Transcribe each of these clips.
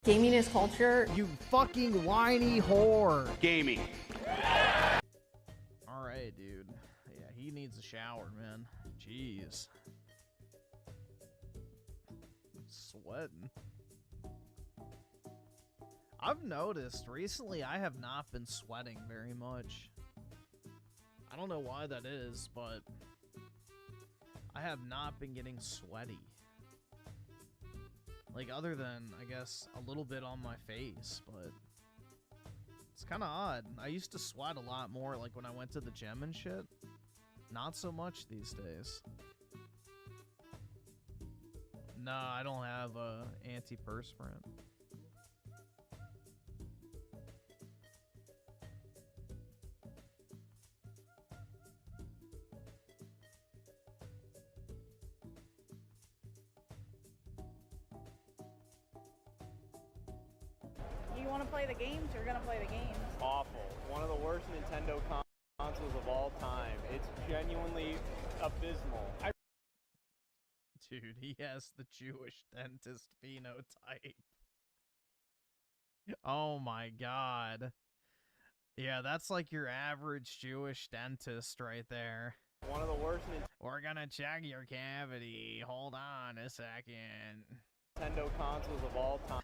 Gaming is culture. You fucking whiny whore. Gaming. Alright, dude. Yeah, he needs a shower, man. Jeez. I'm sweating. I've noticed recently I have not been sweating very much. I don't know why that is, but I have not been getting sweaty. Like, other than, I guess, a little bit on my face, but it's kind of odd. I used to sweat a lot more, like, when I went to the gym and shit. Not so much these days. No, I don't have a antiperspirant. You want to play the games, you're going to play the games. Awful. One of the worst Nintendo consoles of all time. It's genuinely abysmal. Dude, he has the Jewish dentist phenotype. Oh my god. Yeah, that's like your average Jewish dentist right there. One of the worst We're gonna check your cavity. Hold on a second. Nintendo consoles of all time.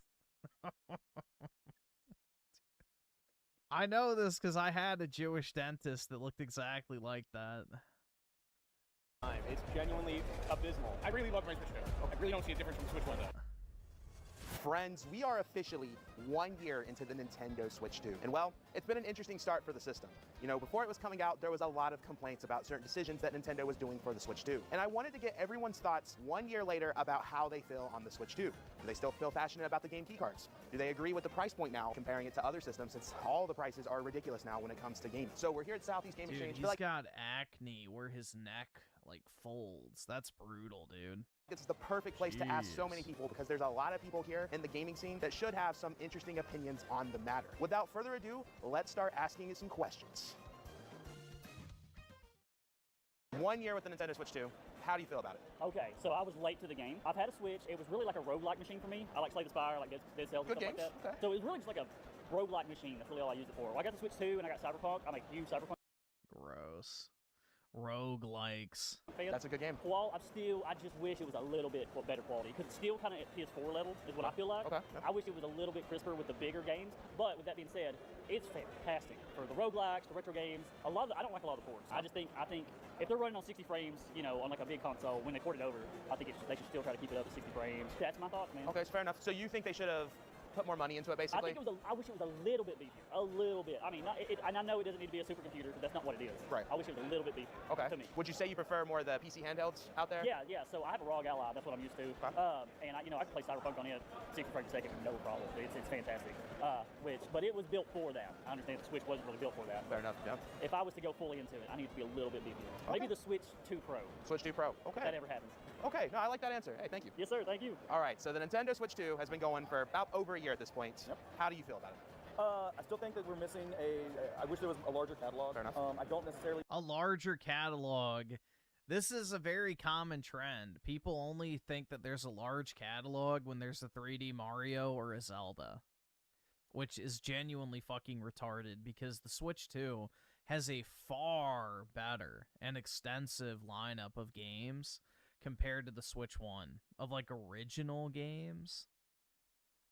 I know this because I had a Jewish dentist that looked exactly like that. It's genuinely abysmal. I really love my Switch 2. I really don't see a difference from Switch 1 though. Friends, we are officially 1 year into the Nintendo Switch 2. And well, it's been an interesting start for the system. You know, before it was coming out, there was a lot of complaints about certain decisions that Nintendo was doing for the Switch 2. And I wanted to get everyone's thoughts 1 year later about how they feel on the Switch 2. Do they still feel passionate about the game keycards? Do they agree with the price point now, comparing it to other systems, since all the prices are ridiculous now when it comes to gaming? So we're here at Southeast Game Exchange. He's got acne where his neck, like, folds. That's brutal, dude. It's the perfect place to ask so many people because there's a lot of people here in the gaming scene that should have some interesting opinions on the matter. Without further ado, let's start asking you some questions. 1 year with the Nintendo Switch 2. How do you feel about it? Okay, so I was late to the game. I've had a Switch. It was really like a roguelike machine for me. I like Slay the Spire, I like Dead Cells and Good stuff games. like that. Okay. So it was really just like a roguelike machine. That's really all I used it for. Well, I got the Switch 2 and I got Cyberpunk. I'm a huge Cyberpunk Gross. Roguelikes. fan. That's a good game. I just wish it was a little bit better quality. Because it's still kind of at PS4 level is what I feel like. Okay. Yep. I wish it was a little bit crisper with the bigger games. But with that being said, it's fantastic for the roguelikes, the retro games. I don't like a lot of the ports. I think if they're running on 60 frames, you know, on like a big console, when they port it over, I think they should still try to keep it up at 60 frames. That's my thoughts, man. Okay, it's fair enough. So you think they should have put more money into it, basically? I wish it was a little bit beefier. A little bit. I mean, and I know it doesn't need to be a supercomputer because that's not what it is. Right. I wish it was a little bit beefier. Okay. To me. Would you say you prefer more of the PC handhelds out there? Yeah. So I have a ROG Ally. That's what I'm used to. Okay. And I can play Cyberpunk on it 60 frames a second, no problem. It's fantastic. But it was built for that. I understand the Switch wasn't really built for that. Fair enough. Yeah. If I was to go fully into it, I need it to be a little bit beefier. Okay. Maybe the Switch 2 Pro. Switch 2 Pro. If Okay. that ever happens. Okay. No, I like that answer. Hey, thank you. Yes, sir. Thank you. All right. So the Nintendo Switch 2 has been going for about over a year at this point. Yep. How do you feel about it? I still think that we're missing I wish there was a larger catalog. Fair enough. I don't necessarily A larger catalog. This is a very common trend. People only think that there's a large catalog when there's a 3D Mario or a Zelda, which is genuinely fucking retarded because the Switch 2 has a far better and extensive lineup of games compared to the Switch 1 of like original games.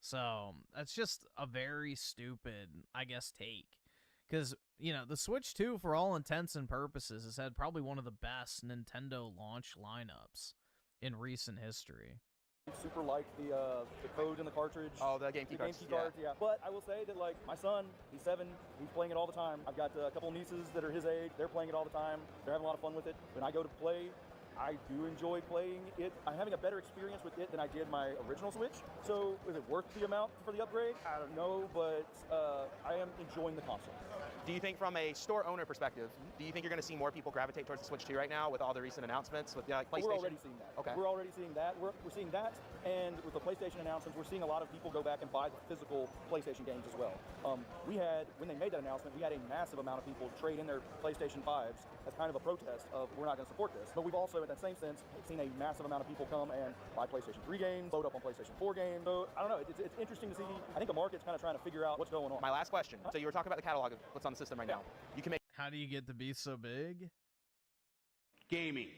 So that's just a very stupid, I guess, take. Because, you know, the Switch 2, for all intents and purposes, has had probably one of the best Nintendo launch lineups in recent history. super like the code in the cartridge. Oh, the game key cards. Yeah. But I will say that, like, my son, he's 7, he's playing it all the time. I've got a couple nieces that are his age, they're playing it all the time. They're having a lot of fun with it. When I go to play, I do enjoy playing it. I'm having a better experience with it than I did my original Switch. So is it worth the amount for the upgrade? I don't know, but I am enjoying the console. Do you think from a store owner perspective, do you think you're going to see more people gravitate towards the Switch 2 right now with all the recent announcements with like PlayStation? We're already seeing that. Okay. We're already seeing that. We're seeing that, and with the PlayStation announcements, we're seeing a lot of people go back and buy the physical PlayStation games as well. When they made that announcement, we had a massive amount of people trade in their PlayStation 5s as kind of a protest of we're not going to support this. But we've also in that same sense, seen a massive amount of people come and buy PlayStation 3 games, load up on PlayStation 4 games. So I don't know. It's interesting to see. I think the market's kind of trying to figure out what's going on. My last question. So you were talking about the catalog of what's on the system right now. You can make How do you get to be so big? Gaming.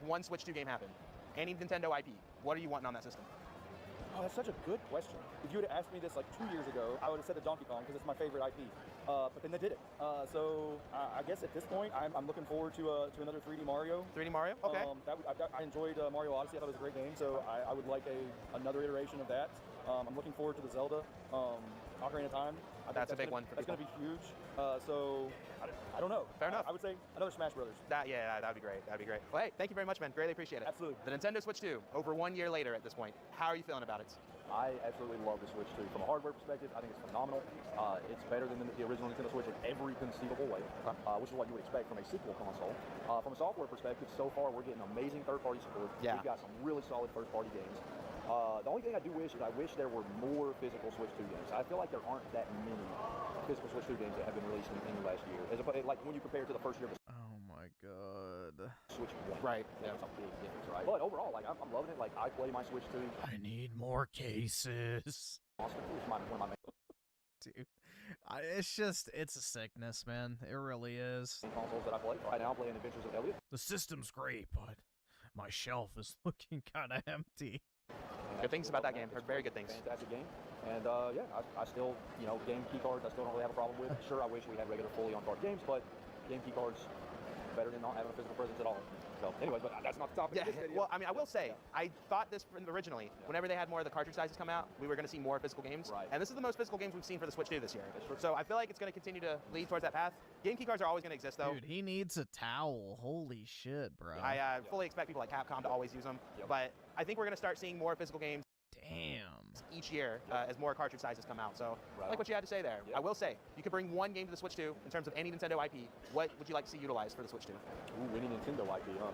one Switch 2 game happen. Any Nintendo IP. What are you wanting on that system? Oh, that's such a good question. If you would have asked me this like 2 years ago, I would have said the Donkey Kong because it's my favorite IP. But then they did it. So I guess at this point, I'm looking forward to another 3D Mario. 3D Mario? Okay. I enjoyed Mario Odyssey. I thought it was a great game. So I would like another iteration of that. I'm looking forward to the Zelda Ocarina of Time. That's a big one for That's people. going to be huge. So I don't know. Fair enough. I would say another Smash Brothers. That'd be great. That'd be great. Well, hey, thank you very much, man. Greatly appreciate it. Absolutely. The Nintendo Switch 2, over 1 year later at this point. How are you feeling about it? I absolutely love the Switch 2. From a hardware perspective, I think it's phenomenal. It's better than the original Nintendo Switch in every conceivable way, which is what you would expect from a sequel console. From a software perspective, so far we're getting amazing third-party support. Yeah. We've got some really solid first-party games. The only thing I do wish is I wish there were more physical Switch 2 games. I feel like there aren't that many physical Switch 2 games that have been released in the last year. Like when you compare it to the first year of the Oh my god. Switch 1. Right. Yeah, it's a big difference, right? But overall, like I'm loving it. Like I play my Switch 2. I need more cases. Constantly. It's one of my main Dude, it's a sickness, man. It really is. consoles that I play. Right now I'm playing Adventures of Elliot. The system's great, but my shelf is looking kind of empty. Good things about that game. Heard very good things. Fantastic game. And yeah, I still, game key cards, I still don't really have a problem with. Sure, I wish we had regular fully on card games, but game key cards better than not having a physical presence at all. So anyways, but that's not the topic of this video. Well, I mean, I will say, I thought this originally, whenever they had more of the cartridge sizes come out, we were going to see more physical games. Right. And this is the most physical games we've seen for the Switch 2 this year. That's true. So I feel like it's going to continue to lead towards that path. Game key cards are always going to exist, though. Dude, he needs a towel. Holy shit, bro. I fully expect people like Capcom to always use them. Yep. But I think we're going to start seeing more physical games Damn. each year as more cartridge sizes come out. So I Right. like what you had to say there. Yep. I will say, you could bring one game to the Switch 2 in terms of any Nintendo IP. What would you like to see utilized for the Switch 2? Ooh, any Nintendo IP, huh?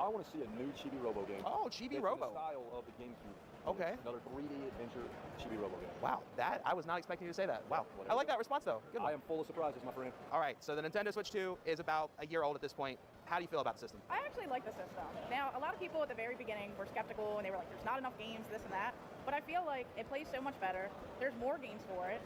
I want to see a new Chibi Robo game. Oh, Chibi It's Robo. in the style of the GameCube. Okay. Another 3D adventure Chibi Robo game. Wow, I was not expecting you to say that. Wow. I like that response, though. Good one. I am full of surprises, my friend. All right, so the Nintendo Switch 2 is about a year old at this point. How do you feel about the system? I actually like the system. Now, a lot of people at the very beginning were skeptical and they were like, there's not enough games, this and that. But I feel like it plays so much better. There's more games for it.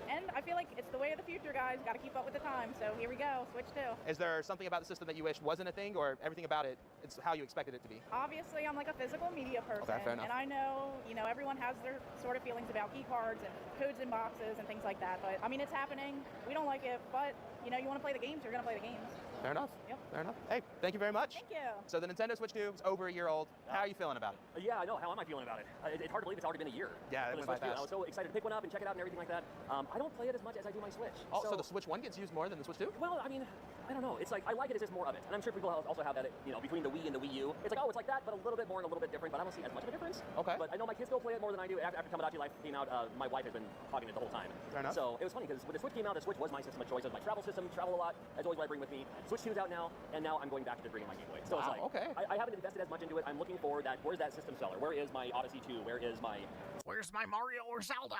And I feel like it's the way of the future, guys. Got to keep up with the time. So here we go, Switch 2. Is there something about the system that you wish wasn't a thing, or everything about it, it's how you expected it to be? Obviously, I'm like a physical media person. Okay, fair enough. And I know, everyone has their sort of feelings about key cards and codes in boxes and things like that. But I mean, it's happening. We don't like it, but you want to play the games, you're going to play the games. Fair enough. Yep. Fair enough. Hey, thank you very much. Thank you. So the Nintendo Switch 2 is over a year old. How are you feeling about it? Yeah, I know. How am I feeling about it? It's hard to believe it's already been a year. Yeah, it for the went by Switch 2. fast. I was so excited to pick one up and check it out and everything like that. I don't play it as much as I do my Switch. Oh, so the Switch 1 gets used more than the Switch 2? Well, I mean, I don't know. It's like I like it as just more of it, and I'm sure people also have that. Between the Wii and the Wii U, it's like it's like that, but a little bit more and a little bit different. But I don't see as much of a difference. Okay. But I know my kids still play it more than I do. After Tomodachi Life came out, my wife has been hogging it the whole time. Fair enough. So it was funny because when the Switch came out, the Switch was my system of choice. It was my travel system. Travel a lot. That's always what I bring with me. Switch 2's out now, and now I'm going back to bringing my Game Boy. So Wow, it's like okay. I haven't invested as much into it. I'm looking for that. Where's that system seller? Where is my Odyssey 2? Where is my Where's my Mario or Zelda?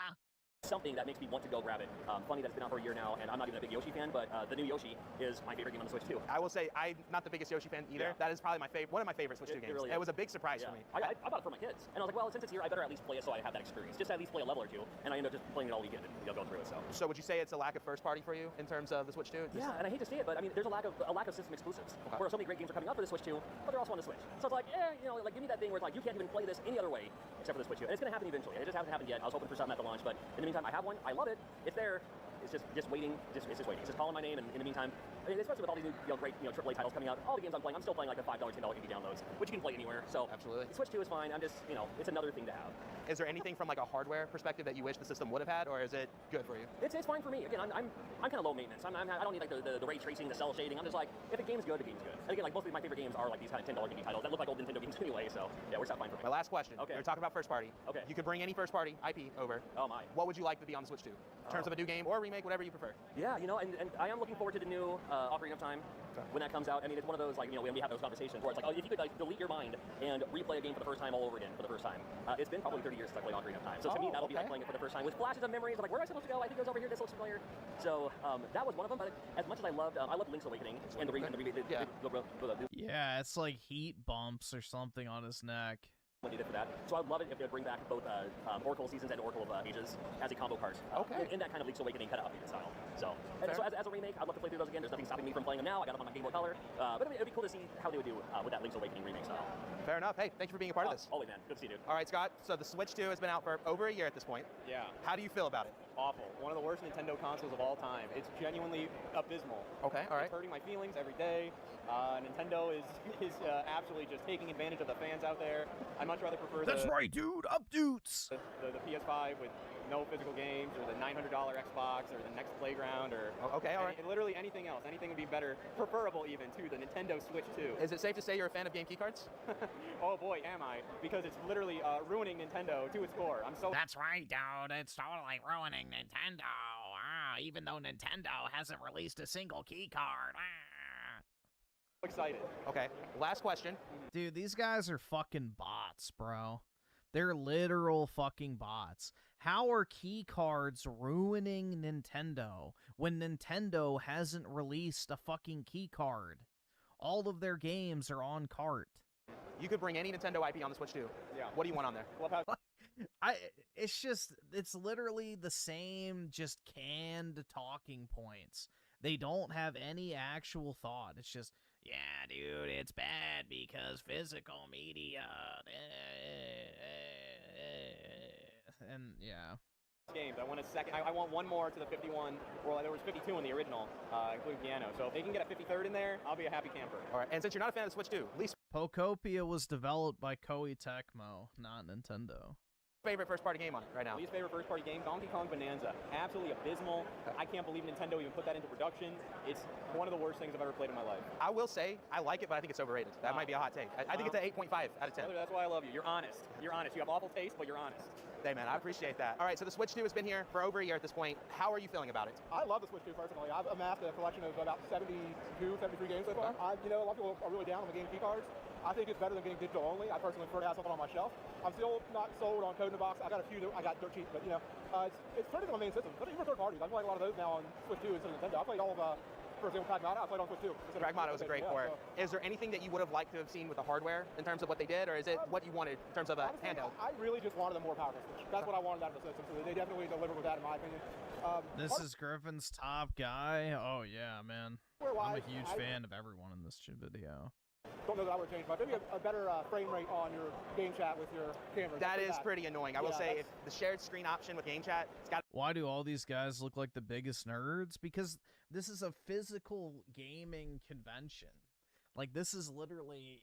something that makes me want to go grab it? Funny that it's been out for a year now, and I'm not even a big Yoshi fan, but the new Yoshi is my favorite game on the Switch too. I will say I'm not the biggest Yoshi fan either. Yeah. That is probably one of my favorite Switch 2 It games. really It is. was a big surprise for me. I bought it for my kids, and I was like, well, since it's here, I better at least play it so I have that experience. Just at least play a level or two, and I end up just playing it all weekend and go through it. So would you say it's a lack of first party for you in terms of the Switch 2? Yeah, and I hate to say it, but I mean, there's a lack of system exclusives. Okay. Where so many great games are coming out for the Switch 2, but they're also on the Switch. So it's like, like give me that thing where it's like you can't even play this any other way except for the Switch 2, and it's gonna happen eventually. It just hasn't happened yet. I was hoping for something at the launch, but in the meantime, I have one. I love it. It's there. It's just waiting. It's just waiting. It's just calling my name, and in the meantime, I mean, especially with all these new, great, AAA titles coming out, all the games I'm playing, I'm still playing like the $5, $10 indie downloads, which you can play anywhere. So Absolutely. the Switch 2 is fine. I'm just, it's another thing to have. Is there anything from like a hardware perspective that you wish the system would have had, or is it good for you? It's fine for me. Again, I'm kind of low maintenance. I don't need like the ray tracing, the cell shading. I'm just like, if a game's good, the game's good. And again, like most of my favorite games are like these kind of $10 indie titles that look like old Nintendo games anyway. So yeah, works out fine for me. My last question. Okay. We're talking about first party. Okay. You could bring any first party IP over. Oh my. What would you like to be on the Switch 2? In terms of a new game or remake, whatever you prefer. Yeah, and I am looking forward to the new Ocarina of Time. When that comes out, I mean, it's one of those, like, you know, when we have those conversations where it's like, oh, if you could, like, delete your mind and replay a game for the first time all over again for the first time. It's been probably 30 years since I played Ocarina of Time. So to me, that'll be like playing it for the first time with flashes of memories of, like, where am I supposed to go? I think it was over here. This looks familiar. So that was one of them. But as much as I loved Link's Awakening and the Yeah, it's like heat bumps or something on his neck. when they did for that. So I'd love it if they would bring back both Oracle of Seasons and Oracle of Ages as a combo card. In that kind of Link's Awakening kind of updated style. So, as a remake, I'd love to play through those again. There's nothing stopping me from playing them now. I got them on my Game Boy Color. But it'd be cool to see how they would do with that Link's Awakening remake style. Fair enough. Hey, thank you for being a part of this. Always, man. Good to see you, dude. All right, Scott. So the Switch 2 has been out for over a year at this point. Yeah. How do you feel about it? Awful. One of the worst Nintendo consoles of all time. It's genuinely abysmal. Okay, all right. It's hurting my feelings every day. Nintendo is absolutely just taking advantage of the fans out there. I'd much rather prefer That's right, dude. Updates. The PS5 with no physical games, or the $900 Xbox, or the next Playground, or literally anything else. Anything would be better, preferable even, to the Nintendo Switch 2. Is it safe to say you're a fan of game keycards? Oh boy, am I. Because it's literally ruining Nintendo to its core. I'm so... That's right, dude. It's totally ruining Nintendo. Even though Nintendo hasn't released a single key card. Excited. Okay, last question. Dude, these guys are fucking bots, bro. They're literal fucking bots. How are key cards ruining Nintendo when Nintendo hasn't released a fucking key card? All of their games are on cart. You could bring any Nintendo IP on the Switch 2. Yeah. What do you want on there? It's literally the same, just canned talking points. They don't have any actual thought. It's just, yeah, dude, it's bad because physical media. And yeah. Games. I want a second. I want one more to the 51. Well, there was 52 in the original, including piano. So if they can get a 53rd in there, I'll be a happy camper. All right. And since you're not a fan of the Switch 2, at least Pokopia was developed by Koei Tecmo, not Nintendo. favorite first-party game on it right now? Least favorite first-party game, Donkey Kong Bonanza. Absolutely abysmal. I can't believe Nintendo even put that into production. It's one of the worst things I've ever played in my life. I will say, I like it, but I think it's overrated. That might be a hot take. I think it's an 8.5 out of 10. That's why I love you. You're honest. You're honest. You have awful taste, but you're honest. Hey, man, I appreciate that. All right, so the Switch 2 has been here for over a year at this point. How are you feeling about it? I love the Switch 2 personally. I've amassed a collection of about 72, 73 games so far. A lot of people are really down on the game key cards. I think it's better than getting digital only. I personally prefer to have something on my shelf. I'm still not sold on Code in the Box. I got a few that I got dirt cheap, but it's turning to my main system. But even for third parties, I play a lot of those now on Switch 2 instead of Nintendo. I played all of, for example, Pragmata. I played on Switch 2. Pragmata was a great port. Is there anything that you would have liked to have seen with the hardware in terms of what they did, or is it what you wanted in terms of a handheld? I really just wanted a more powerful Switch. That's what I wanted out of the system, so they definitely delivered with that, in my opinion. This is Griffin's top guy. Oh, yeah, man. I'm a huge fan of everyone in this video. Don't know that I would change, but maybe a better frame rate on your game chat with your camera. That is pretty annoying. I will say, if the shared screen option with game chat, it's got. Why do all these guys look like the biggest nerds? Because this is a physical gaming convention. Like, this is literally,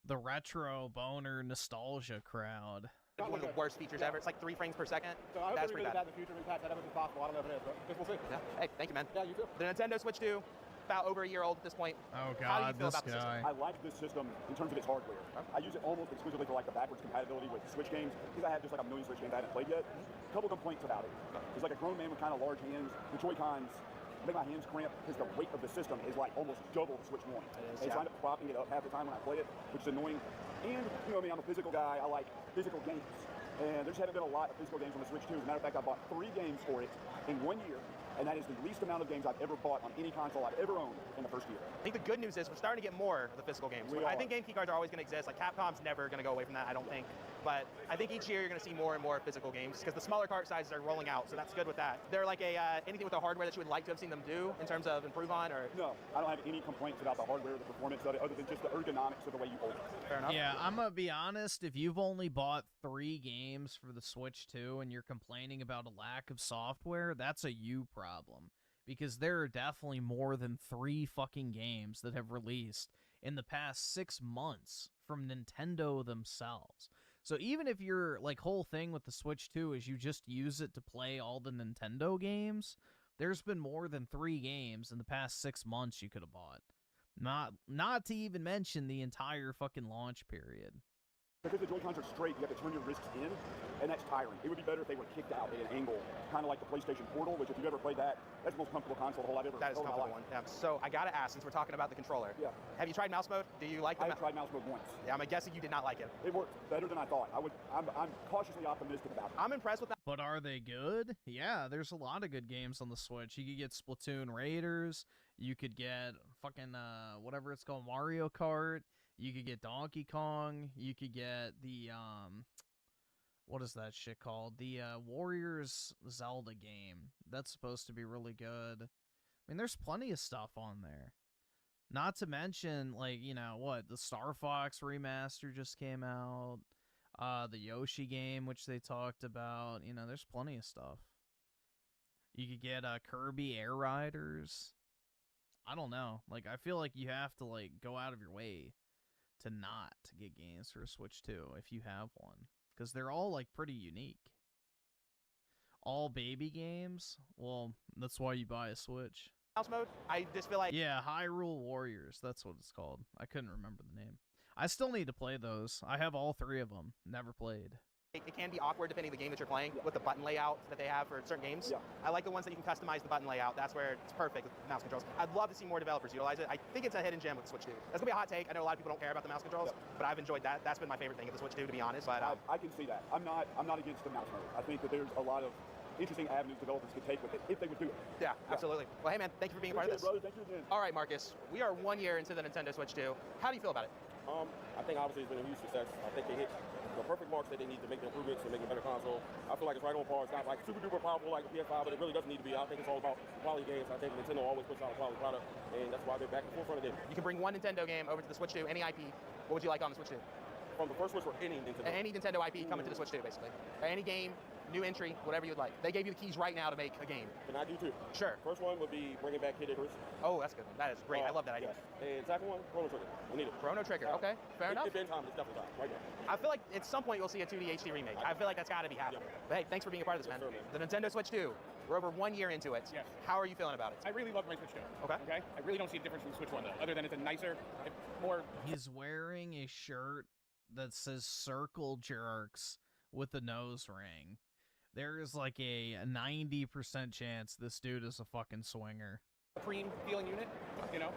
the retro boner nostalgia crowd. One of the worst features ever. It's like 3 frames per second. So I hope that's pretty pretty bad bad. in the future. We've had that everything's possible. I don't know if it is, but I guess we'll see. Yeah. Hey, thank you, man. Yeah, you too. The Nintendo Switch 2, about over a year old at this point. Oh, God, How do you feel this about the system? guy. I like this system in terms of its hardware. I use it almost exclusively for like the backwards compatibility with Switch games because I have just like a million Switch games I haven't played yet. A couple complaints about it. There's like a grown man with kind of large hands. The Joy-Cons make my hands cramp because the weight of the system is like almost double the Switch 1. And so I end up propping it up half the time when I play it, which is annoying. And you know me, I'm a physical guy. I like physical games. And there just haven't been a lot of physical games on the Switch 2. As a matter of fact, I bought 3 games for it in 1 year. And that is the least amount of games I've ever bought on any console I've ever owned in the first year. I think the good news is we're starting to get more of the physical games. I think game key cards are always going to exist. Like Capcom's never going to go away from that, I don't think. But I think each year you're going to see more and more physical games because the smaller cart sizes are rolling out, so that's good with that. They're like anything with the hardware that you would like to have seen them do in terms of improve on, or? No, I don't have any complaints about the hardware or the performance of it other than just the ergonomics of the way you hold it. Fair enough. Yeah, I'm going to be honest. If you've only bought 3 games for the Switch 2 and you're complaining about a lack of software, that's a you problem. Because there are definitely more than 3 fucking games that have released in the past 6 months from Nintendo themselves. So even if your whole thing with the Switch 2 is you just use it to play all the Nintendo games, there's been more than 3 games in the past 6 months you could have bought. Not to even mention the entire fucking launch period. Because the Joy-Cons are straight, you have to turn your wrists in, and that's tiring. It would be better if they were kicked out at an angle, kind of like the PlayStation Portal, which if you've ever played that, that's the most comfortable console I've ever That is a held in my comfortable life. one. Yeah. So I gotta ask, since we're talking about the controller, have you tried mouse mode? Do you like the I have tried mouse mode once. Yeah, I'm guessing you did not like it. It worked better than I thought. I'm cautiously optimistic about it. I'm impressed with that. But are they good? Yeah, there's a lot of good games on the Switch. You could get Splatoon Raiders. You could get fucking, whatever it's called, Mario Kart. You could get Donkey Kong. You could get the, what is that shit called? The, Warriors Zelda game. That's supposed to be really good. I mean, there's plenty of stuff on there. Not to mention, like, you know, what? The Star Fox remaster just came out. The Yoshi game, which they talked about. You know, there's plenty of stuff. You could get Kirby Air Riders. I don't know. Like, I feel like you have to, like, go out of your way to not get games for Switch 2 if you have one. Because they're all, like, pretty unique. All baby games? Well, that's why you buy a Switch. Mouse mode? I just feel like... Yeah, Hyrule Warriors. That's what it's called. I couldn't remember the name. I still need to play those. I have all 3 of them. Never played. It can be awkward depending on the game that you're playing with the button layout that they have for certain games. I like the ones that you can customize the button layout. That's where it's perfect with mouse controls. I'd love to see more developers utilize it. I think it's a hidden gem with the Switch 2. That's gonna be a hot take. I know a lot of people don't care about the mouse controls, but I've enjoyed that. That's been my favorite thing of the Switch 2, to be honest. But I can see that. I'm not against the mouse mode. I think that there's a lot of interesting avenues developers could take with it if they would do it. Yeah, absolutely. Well, hey man, thank you for being a part of this. Brother, thank you again. All right, Marcus, we are 1 year into the Nintendo Switch 2. How do you feel about it? I think obviously it's been a huge success. I think they hit the perfect marks that they need to make the improvements and make a better console. I feel like it's right on par. It's not like super duper powerful like the PS5, but it really doesn't need to be. I think it's all about quality games. I think Nintendo always puts out a quality product, and that's why they're back in the forefront of it. You can bring one Nintendo game over to the Switch 2, any IP. What would you like on the Switch 2? From the first Switch or any Nintendo? Any Nintendo IP coming to the Switch 2, basically. Or any game, new entry, whatever you would like. They gave you the keys right now to make a game. Can I do 2? Sure. First one would be bringing back Kid Icarus. Oh, that's good. That is great. I love that idea. Yes. And second one, Chrono Trigger. We need it. Chrono Trigger. Okay, fair enough. It's been time. It's definitely time. Right now. I feel like at some point you'll see a 2D HD remake. I feel like that's got to be happening. But hey, thanks for being a part of this, man. Sir, man. The Nintendo Switch 2. We're over 1 year into it. Yes. How are you feeling about it? I really love my Switch 2. Okay. I really don't see a difference from the Switch 1 though, other than it's a nicer, more. He's wearing a shirt that says Circle Jerks with a nose ring. There is like a 90% chance this dude is a fucking swinger. Supreme feeling unit, you know.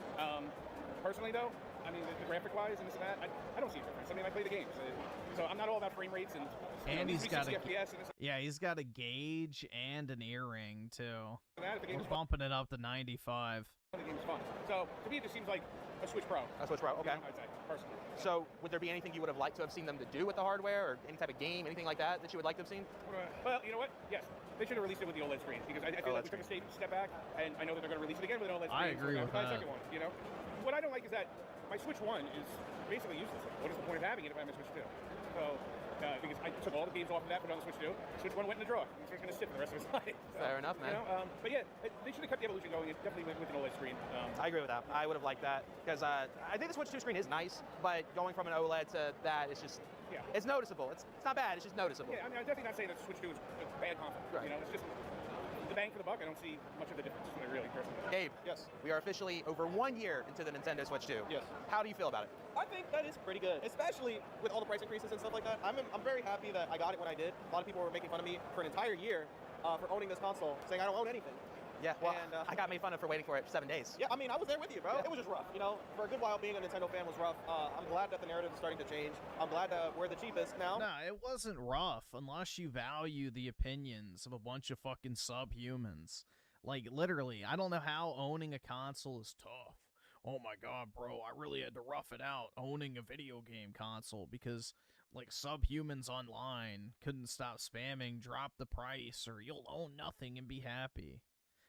Personally though, I mean, the graphic wise and this and that, I don't see a difference. I mean, I play the games, so I'm not all about frame rates and he's got a FPS and this. Yeah, he's got a gauge and an earring too. The We're bumping it up to 95. The game's fun. So to me, it just seems like a Switch Pro. A Switch Pro, okay. I'd say, personally. So would there be anything you would have liked to have seen them to do with the hardware, or any type of game, anything like that you would like to have seen? Well, you know what? Yes, they should have released it with the OLED screen because I feel like we took a step back, and I know that they're going to release it again with an OLED screen. I agree with the that. second one, you know, what I don't like is that my Switch 1 is basically useless. What is the point of having it if I have a Switch 2? So. Because I took all the games off of that, put it on the Switch 2. Switch 1 went in the drawer. It's just going to sit for the rest of his life. So, fair enough, man. You know, but yeah, they should have kept the evolution going. It definitely went with an OLED screen. I agree with that. I would have liked that because I think the Switch 2 screen is nice, but going from an OLED to that is just, it's noticeable. It's not bad. It's just noticeable. Yeah, I mean, I'm definitely not saying that the Switch 2 is a bad console. Right. You know, it's just the bang for the buck. I don't see much of the difference, really, personally. Gabe. Yes. We are officially over 1 year into the Nintendo Switch 2. Yes. How do you feel about it? I think that is pretty good, especially with all the price increases and stuff like that. I'm very happy that I got it when I did. A lot of people were making fun of me for an entire year for owning this console, saying I don't own anything. Yeah, well, I got made fun of for waiting for it for 7 days. Yeah, I mean, I was there with you, bro. It was just rough. You know, for a good while, being a Nintendo fan was rough. I'm glad that the narrative is starting to change. I'm glad that we're the cheapest now. Nah, it wasn't rough unless you value the opinions of a bunch of fucking subhumans. Like, literally, I don't know how owning a console is tough. Oh my god, bro, I really had to rough it out owning a video game console because, like, subhumans online couldn't stop spamming, drop the price, or you'll own nothing and be happy.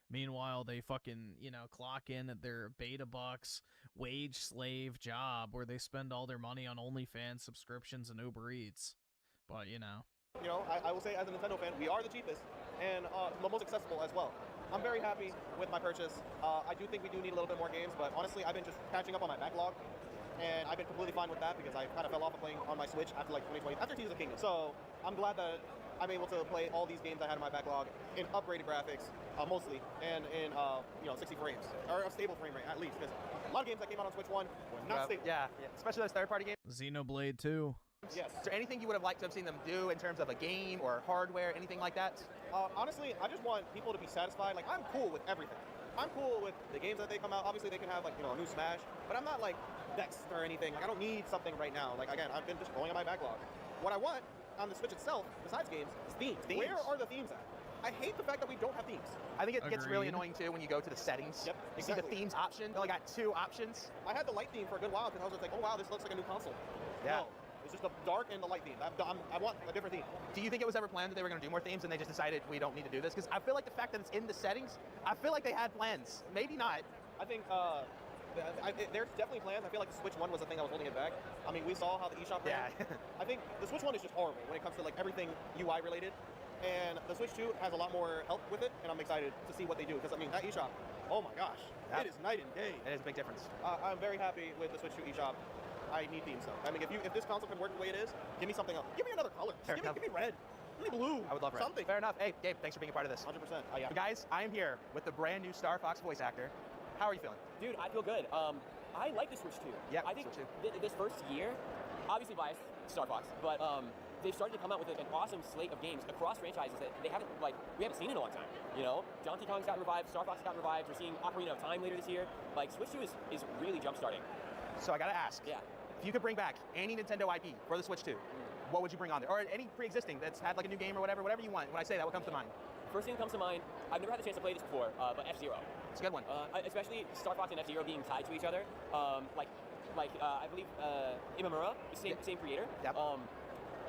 Meanwhile, they fucking, you know, clock in at their beta bucks, wage slave job where they spend all their money on OnlyFans subscriptions and Uber Eats. But, you know. You know, I will say as a Nintendo fan, we are the cheapest and the most accessible as well. I'm very happy with my purchase. I do think we do need a little bit more games, but honestly, I've been just catching up on my backlog, and I've been completely fine with that because I kind of fell off of playing on my Switch after like 2020, after Tears of the Kingdom. So I'm glad that I'm able to play all these games I had in my backlog in upgraded graphics, mostly, and in 60 frames, or a stable frame rate at least, because a lot of games that came out on Switch 1 were not stable. Yeah, especially those third-party games. Xenoblade 2. Yes. Is there anything you would have liked to have seen them do in terms of a game or hardware, anything like that? Honestly, I just want people to be satisfied. Like, I'm cool with everything. I'm cool with the games that they come out. Obviously, they can have, like, a new Smash, but I'm not, like, vexed or anything. Like, I don't need something right now. Like, again, I've been just going on my backlog. What I want on the Switch itself, besides games, is themes. Where are the themes at? I hate the fact that we don't have themes. I think it gets really annoying too when you go to the settings. Yep, You exactly. see the themes option. They only got 2 options. I had the light theme for a good while because I was just like, oh wow, this looks like a new console. Yeah. No, it's just the dark and the light theme. I want a different theme. Do you think it was ever planned that they were going to do more themes and they just decided we don't need to do this? Because I feel like the fact that it's in the settings, I feel like they had plans. Maybe not. I think there's definitely plans. I feel like the Switch 1 was the thing that was holding it back. I mean, we saw how the eShop ran. Yeah. I think the Switch 1 is just horrible when it comes to like everything UI related. And the Switch 2 has a lot more help with it, and I'm excited to see what they do. Because, I mean, that eShop, oh my gosh, it is night and day. It is a big difference. I'm very happy with the Switch 2 eShop. I need themes, though. I mean, if this console can work the way it is, give me something else. Give me another color. Give me red. Give me blue. I would love red. Something. Fair enough. Hey, Gabe, thanks for being a part of this. 100%. Yeah. Guys, I am here with the brand new Star Fox voice actor. How are you feeling? Dude, I feel good. I like the Switch 2. Yeah, I think Switch 2. this first year, obviously biased, Star Fox, but they've started to come out with an awesome slate of games across franchises that we haven't seen in a long time. You know, Donkey Kong's gotten revived, Star Fox got revived. We're seeing Ocarina of Time later this year. Like, Switch 2 is really jump starting. So I gotta ask. Yeah. If you could bring back any Nintendo IP for the Switch 2, what would you bring on there? Or any pre-existing that's had like a new game or whatever you want. When I say that, what comes to mind? First thing that comes to mind, I've never had the chance to play this before, but F-Zero. It's a good one. Especially Star Fox and F-Zero being tied to each other. I believe Imamura, the same creator. Yep.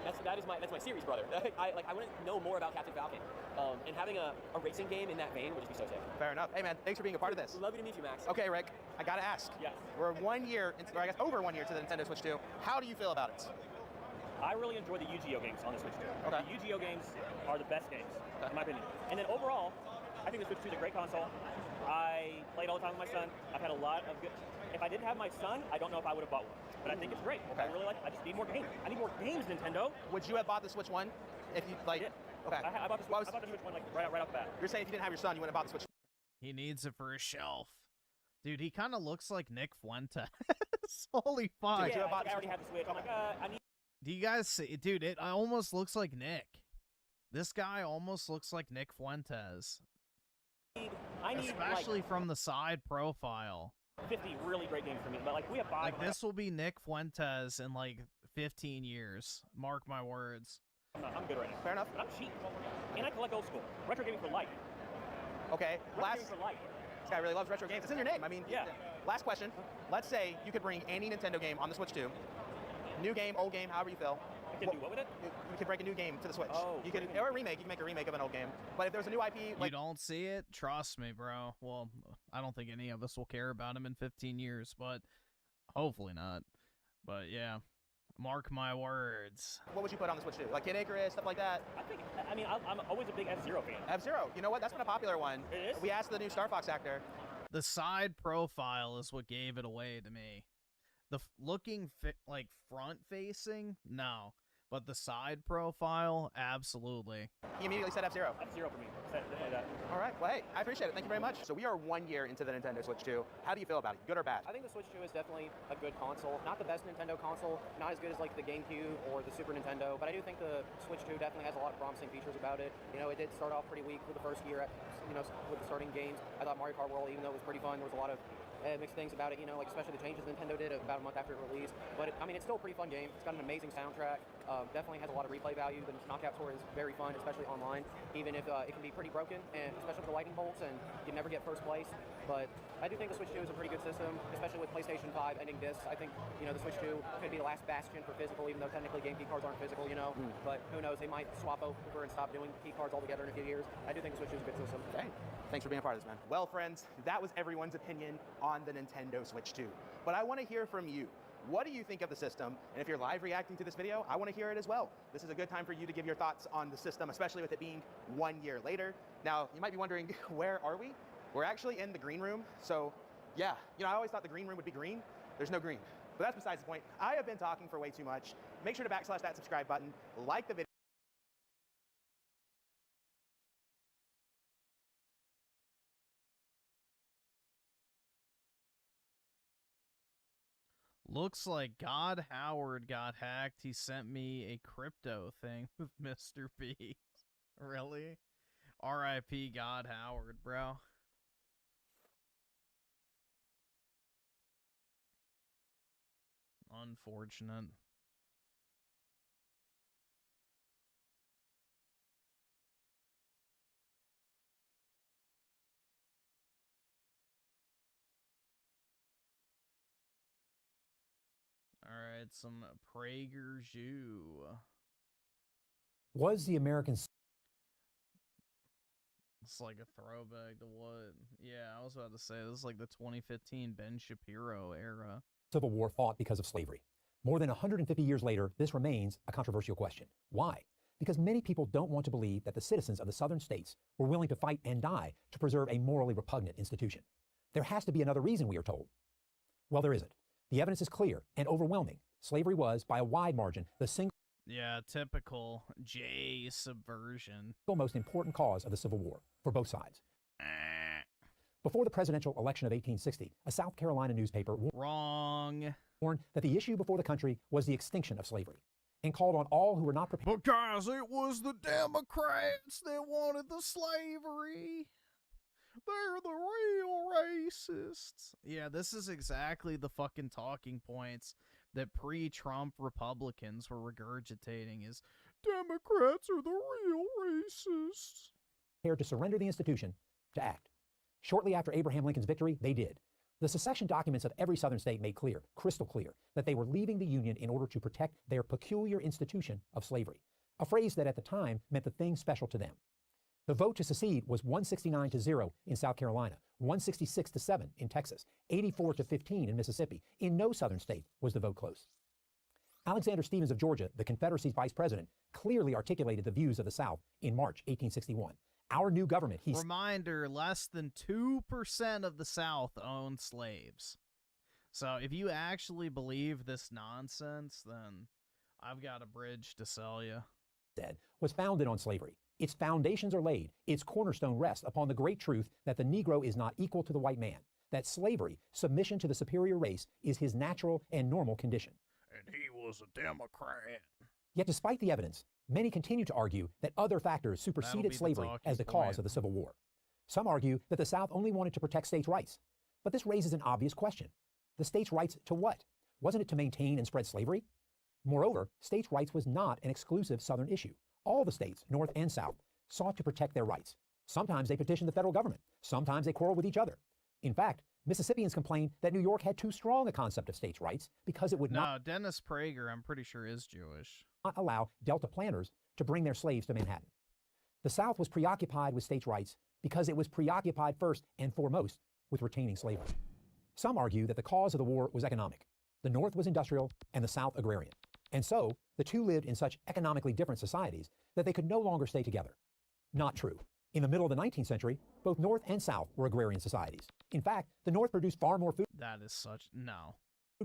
That's my series brother. I want to know more about Captain Falcon. And having a racing game in that vein would just be so sick. Fair enough. Hey man, thanks for being a part of this. Lovely to meet you, Max. Okay, Rick, I gotta ask. Yes. We're 1 year, or I guess over 1 year to the Nintendo Switch 2. How do you feel about it? I really enjoy the Yu-Gi-Oh games on the Switch 2. Okay. The Yu-Gi-Oh games are the best games, in my opinion. And then overall, I think the Switch 2 is a great console. I played all the time with my son. I've had a lot of good... If I didn't have my son, I don't know if I would have bought one. But I think it's great. Okay. I really like it. I just need more games. I need more games, Nintendo. Would you have bought the Switch 1 if you, like... I did. Okay. I bought the Switch 1 like right off the bat. You're saying if you didn't have your son, you wouldn't have bought the Switch. He needs it for his shelf. Dude, he kind of looks like Nick Fuentes. Holy fuck. Yeah, I already had the Switch. I'm like, I need... Do you guys see? Dude, it almost looks like Nick. This guy almost looks like Nick Fuentes. I need especially from the side profile. 50 really great games for me, but like we have 5. Like this will be Nick Fuentes in like 15 years. Mark my words. I'm good right now. Fair enough. I'm cheap, and I collect old school retro gaming for life. Okay. Retro gaming for life. This guy really loves retro games. It's in your name. I mean, yeah. Last question. Let's say you could bring any Nintendo game on the Switch 2. New game, old game, however you feel. I can do what with it? You can bring a new game to the Switch. Oh, you can, or a remake. You can make a remake of an old game. But if there's a new IP, like you don't see it, trust me, bro. Well, I don't think any of us will care about him in 15 years, but hopefully not. But yeah, mark my words. What would you put on the Switch 2? Like Kid Icarus, stuff like that? I'm always a big F-Zero fan. F-Zero. You know what? That's been a popular one. It is? We asked the new Star Fox actor. The side profile is what gave it away to me. The looking like front facing, no. But the side profile, absolutely. He immediately said F-Zero. F-Zero for me. Definitely that. All right. Well, hey, I appreciate it. Thank you very much. So we are 1 year into the Nintendo Switch 2. How do you feel about it? Good or bad? I think the Switch 2 is definitely a good console. Not the best Nintendo console, not as good as like the GameCube or the Super Nintendo, but I do think the Switch 2 definitely has a lot of promising features about it. You know, it did start off pretty weak for the first year, with the starting games. I thought Mario Kart World, even though it was pretty fun, there was a lot of mixed things about it, like especially the changes Nintendo did about a month after it released. But I mean, it's still a pretty fun game. It's got an amazing soundtrack. Definitely has a lot of replay value. The knockout tour is very fun, especially online, even if it can be pretty broken, and especially with the lightning bolts, and you never get first place. But I do think the Switch 2 is a pretty good system, especially with PlayStation 5 ending discs. I think, the Switch 2 could be the last bastion for physical, even though technically game key cards aren't physical, But who knows, they might swap over and stop doing key cards altogether in a few years. I do think the Switch 2 is a good system. Okay. Thanks for being a part of this, man. Well, friends, that was everyone's opinion on the Nintendo Switch 2. But I want to hear from you. What do you think of the system? And if you're live reacting to this video, I want to hear it as well. This is a good time for you to give your thoughts on the system, especially with it being 1 year later. Now, you might be wondering, where are we? We're actually in the green room. So yeah, I always thought the green room would be green. There's no green. But that's besides the point. I have been talking for way too much. Make sure to backslash that subscribe button, like the video. Looks like God Howard got hacked. He sent me a crypto thing with Mr. B. Really? R.I.P. God Howard, bro. Unfortunate. Alright, some Prager Jew. Was the American It's like a throwback to what? Yeah, I was about to say, this is like the 2015 Ben Shapiro era. Civil War fought because of slavery? More than 150 years later, this remains a controversial question. Why? Because many people don't want to believe that the citizens of the southern states were willing to fight and die to preserve a morally repugnant institution. There has to be another reason, we are told. Well, there isn't. The evidence is clear and overwhelming. Slavery was, by a wide margin, the single typical J subversion. Most important cause of the Civil War for both sides. Before the presidential election of 1860, a South Carolina newspaper warned that the issue before the country was the extinction of slavery and called on all who were not prepared. Because it was the Democrats that wanted the slavery. They're the real racists. Yeah, this is exactly the fucking talking points that pre-Trump Republicans were regurgitating is Democrats are the real racists. To surrender the institution to act. Shortly after Abraham Lincoln's victory, they did. The secession documents of every southern state made clear, crystal clear, that they were leaving the Union in order to protect their peculiar institution of slavery, a phrase that at the time meant the thing special to them. The vote to secede was 169-0 in South Carolina, 166-7 in Texas, 84-15 in Mississippi. In no southern state was the vote close. Alexander Stephens of Georgia, the Confederacy's vice president, clearly articulated the views of the South in March 1861. Our new government, Reminder, less than 2% of the South owned slaves. So if you actually believe this nonsense, then I've got a bridge to sell you. Was founded on slavery. Its foundations are laid, its cornerstone rests upon the great truth that the Negro is not equal to the white man, that slavery, submission to the superior race, is his natural and normal condition. And he was a Democrat. Yet despite the evidence, many continue to argue that other factors superseded slavery as the cause of the Civil War. Some argue that the South only wanted to protect states' rights. But this raises an obvious question. The states' rights to what? Wasn't it to maintain and spread slavery? Moreover, states' rights was not an exclusive Southern issue. All the states, North and South, sought to protect their rights. Sometimes they petitioned the federal government. Sometimes they quarreled with each other. In fact, Mississippians complained that New York had too strong a concept of states' rights because it would not... Dennis Prager, I'm pretty sure, is Jewish. ...not allow Delta planters to bring their slaves to Manhattan. The South was preoccupied with states' rights because it was preoccupied first and foremost with retaining slavery. Some argue that the cause of the war was economic. The North was industrial and the South agrarian. And so, the two lived in such economically different societies that they could no longer stay together. Not true. In the middle of the 19th century, both North and South were agrarian societies. In fact, the North produced far more food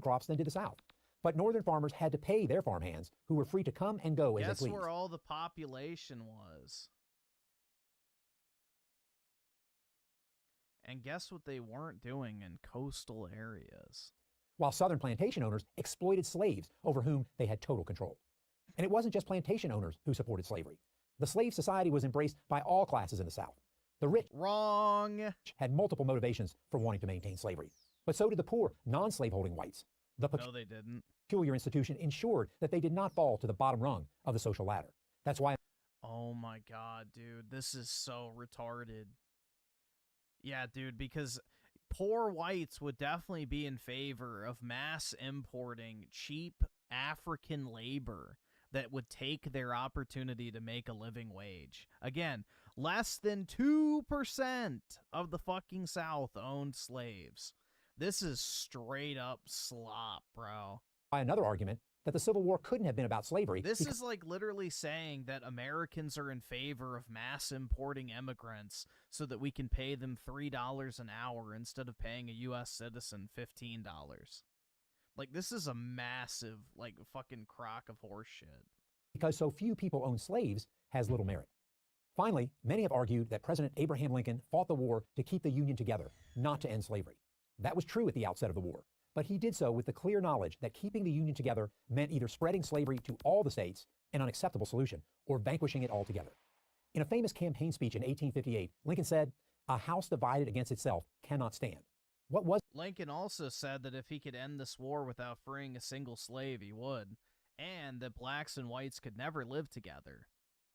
crops than did the South. But Northern farmers had to pay their farmhands, who were free to come and go as they pleased. Guess where all the population was. And guess what they weren't doing in coastal areas. While Southern plantation owners exploited slaves over whom they had total control. And it wasn't just plantation owners who supported slavery. The slave society was embraced by all classes in the South. The rich had multiple motivations for wanting to maintain slavery. But so did the poor, non-slaveholding whites. No, they didn't. Peculiar institution ensured that they did not fall to the bottom rung of the social ladder. That's why... Oh my god, dude. This is so retarded. Yeah, dude, because... poor whites would definitely be in favor of mass importing cheap African labor that would take their opportunity to make a living wage. Again, less than 2% of the fucking South owned slaves. This is straight up slop, bro. By another argument that the Civil War couldn't have been about slavery. This is like literally saying that Americans are in favor of mass importing immigrants so that we can pay them $3 an hour instead of paying a U.S. citizen $15. Like, this is a massive, like, fucking crock of horse shit. Because so few people own slaves has little merit. Finally, many have argued that President Abraham Lincoln fought the war to keep the Union together, not to end slavery. That was true at the outset of the war. but he did so with the clear knowledge that keeping the Union together meant either spreading slavery to all the states, an unacceptable solution, or vanquishing it altogether. In a famous campaign speech in 1858, Lincoln said, "A house divided against itself cannot stand." What was Lincoln also said that if he could end this war without freeing a single slave, he would, and that blacks and whites could never live together.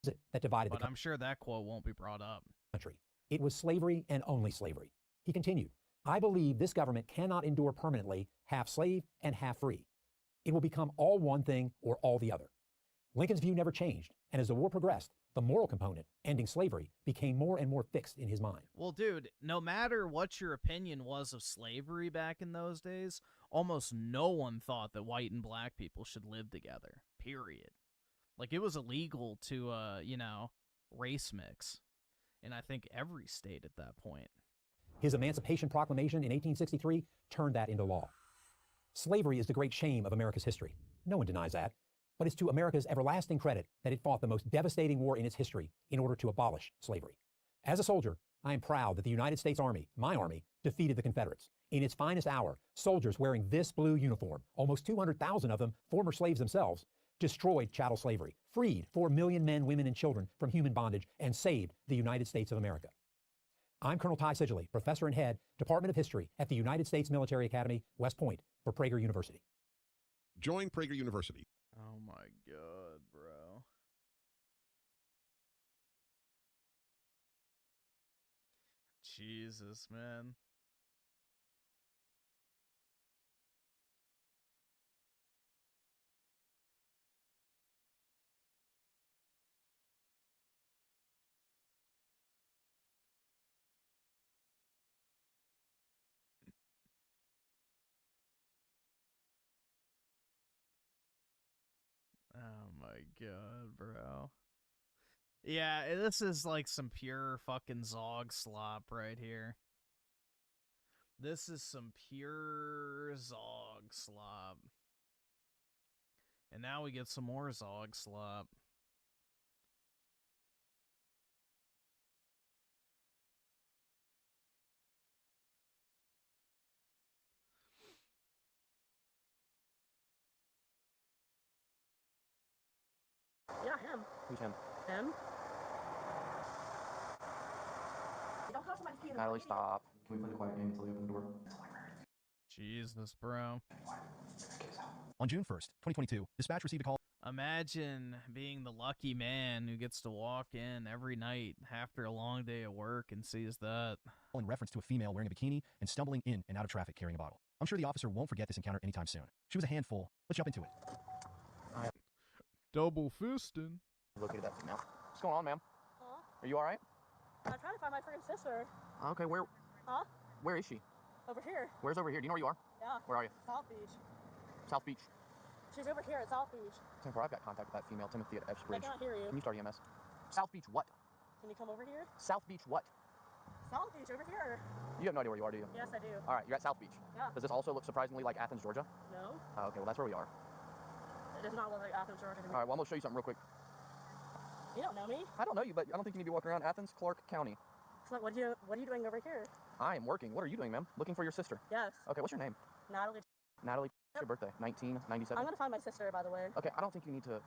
it that divided But the I'm sure that quote won't be brought up. country? It was slavery and only slavery. He continued, "I believe this government cannot endure permanently half slave and half free. It will become all one thing or all the other." Lincoln's view never changed, and as the war progressed, the moral component, ending slavery, became more and more fixed in his mind. Well, dude, no matter what your opinion was of slavery back in those days, almost no one thought that white and black people should live together, period. Like, it was illegal to, race mix. And I think every state at that point. His Emancipation Proclamation in 1863 turned that into law. Slavery is the great shame of America's history. No one denies that. But it's to America's everlasting credit that it fought the most devastating war in its history in order to abolish slavery. As a soldier, I am proud that the United States Army, my army, defeated the Confederates. In its finest hour, soldiers wearing this blue uniform, almost 200,000 of them former slaves themselves, destroyed chattel slavery, freed 4 million men, women, and children from human bondage, and saved the United States of America. I'm Colonel Ty Sidgley, professor and head, Department of History at the United States Military Academy, West Point, for Prager University. Join Prager University. Oh my god, bro. Jesus, man. Oh my god, bro. Yeah, this is like some pure fucking Zog slop right here. This is some pure Zog slop. And now we get some more Zog slop. Yeah, him. Who's him? Him? Natalie, stop. Can we play the quiet game until you open the door? Jesus, bro. On June 1st, 2022, dispatch received a call. Imagine being the lucky man who gets to walk in every night after a long day of work and sees that. In reference to a female wearing a bikini and stumbling in and out of traffic carrying a bottle. I'm sure the officer won't forget this encounter anytime soon. She was a handful. Let's jump into it. Double fisting. Located that female. What's going on, ma'am? Huh? Are you all right? I'm trying to find my friend's sister. Okay, where is she? Over here. Where's over here? Do you know where you are? Yeah. Where are you? South Beach. South Beach. She's over here at South Beach. 10-4, I've got contact with that female, Timothy at Epps I Bridge. cannot hear you. Can you start EMS? South Beach what? Can you come over here? South Beach what? South Beach, over here. You have no idea where you are, do you? Yes, I do. All right, you're at South Beach. Yeah. Does this also look surprisingly like Athens, Georgia? No. Oh, okay, well, that's where we are. It does not look like Athens, Georgia to me. All right, well, I'm going to show you something real quick. You don't know me. I don't know you, but I don't think you need to be walking around Athens, Clark County. So what are you doing over here? I am working. What are you doing, ma'am? Looking for your sister. Yes. Okay, what's your name? Natalie. Natalie. What's your birthday? 1997? I'm going to find my sister, by the way. Okay, I don't think you need to...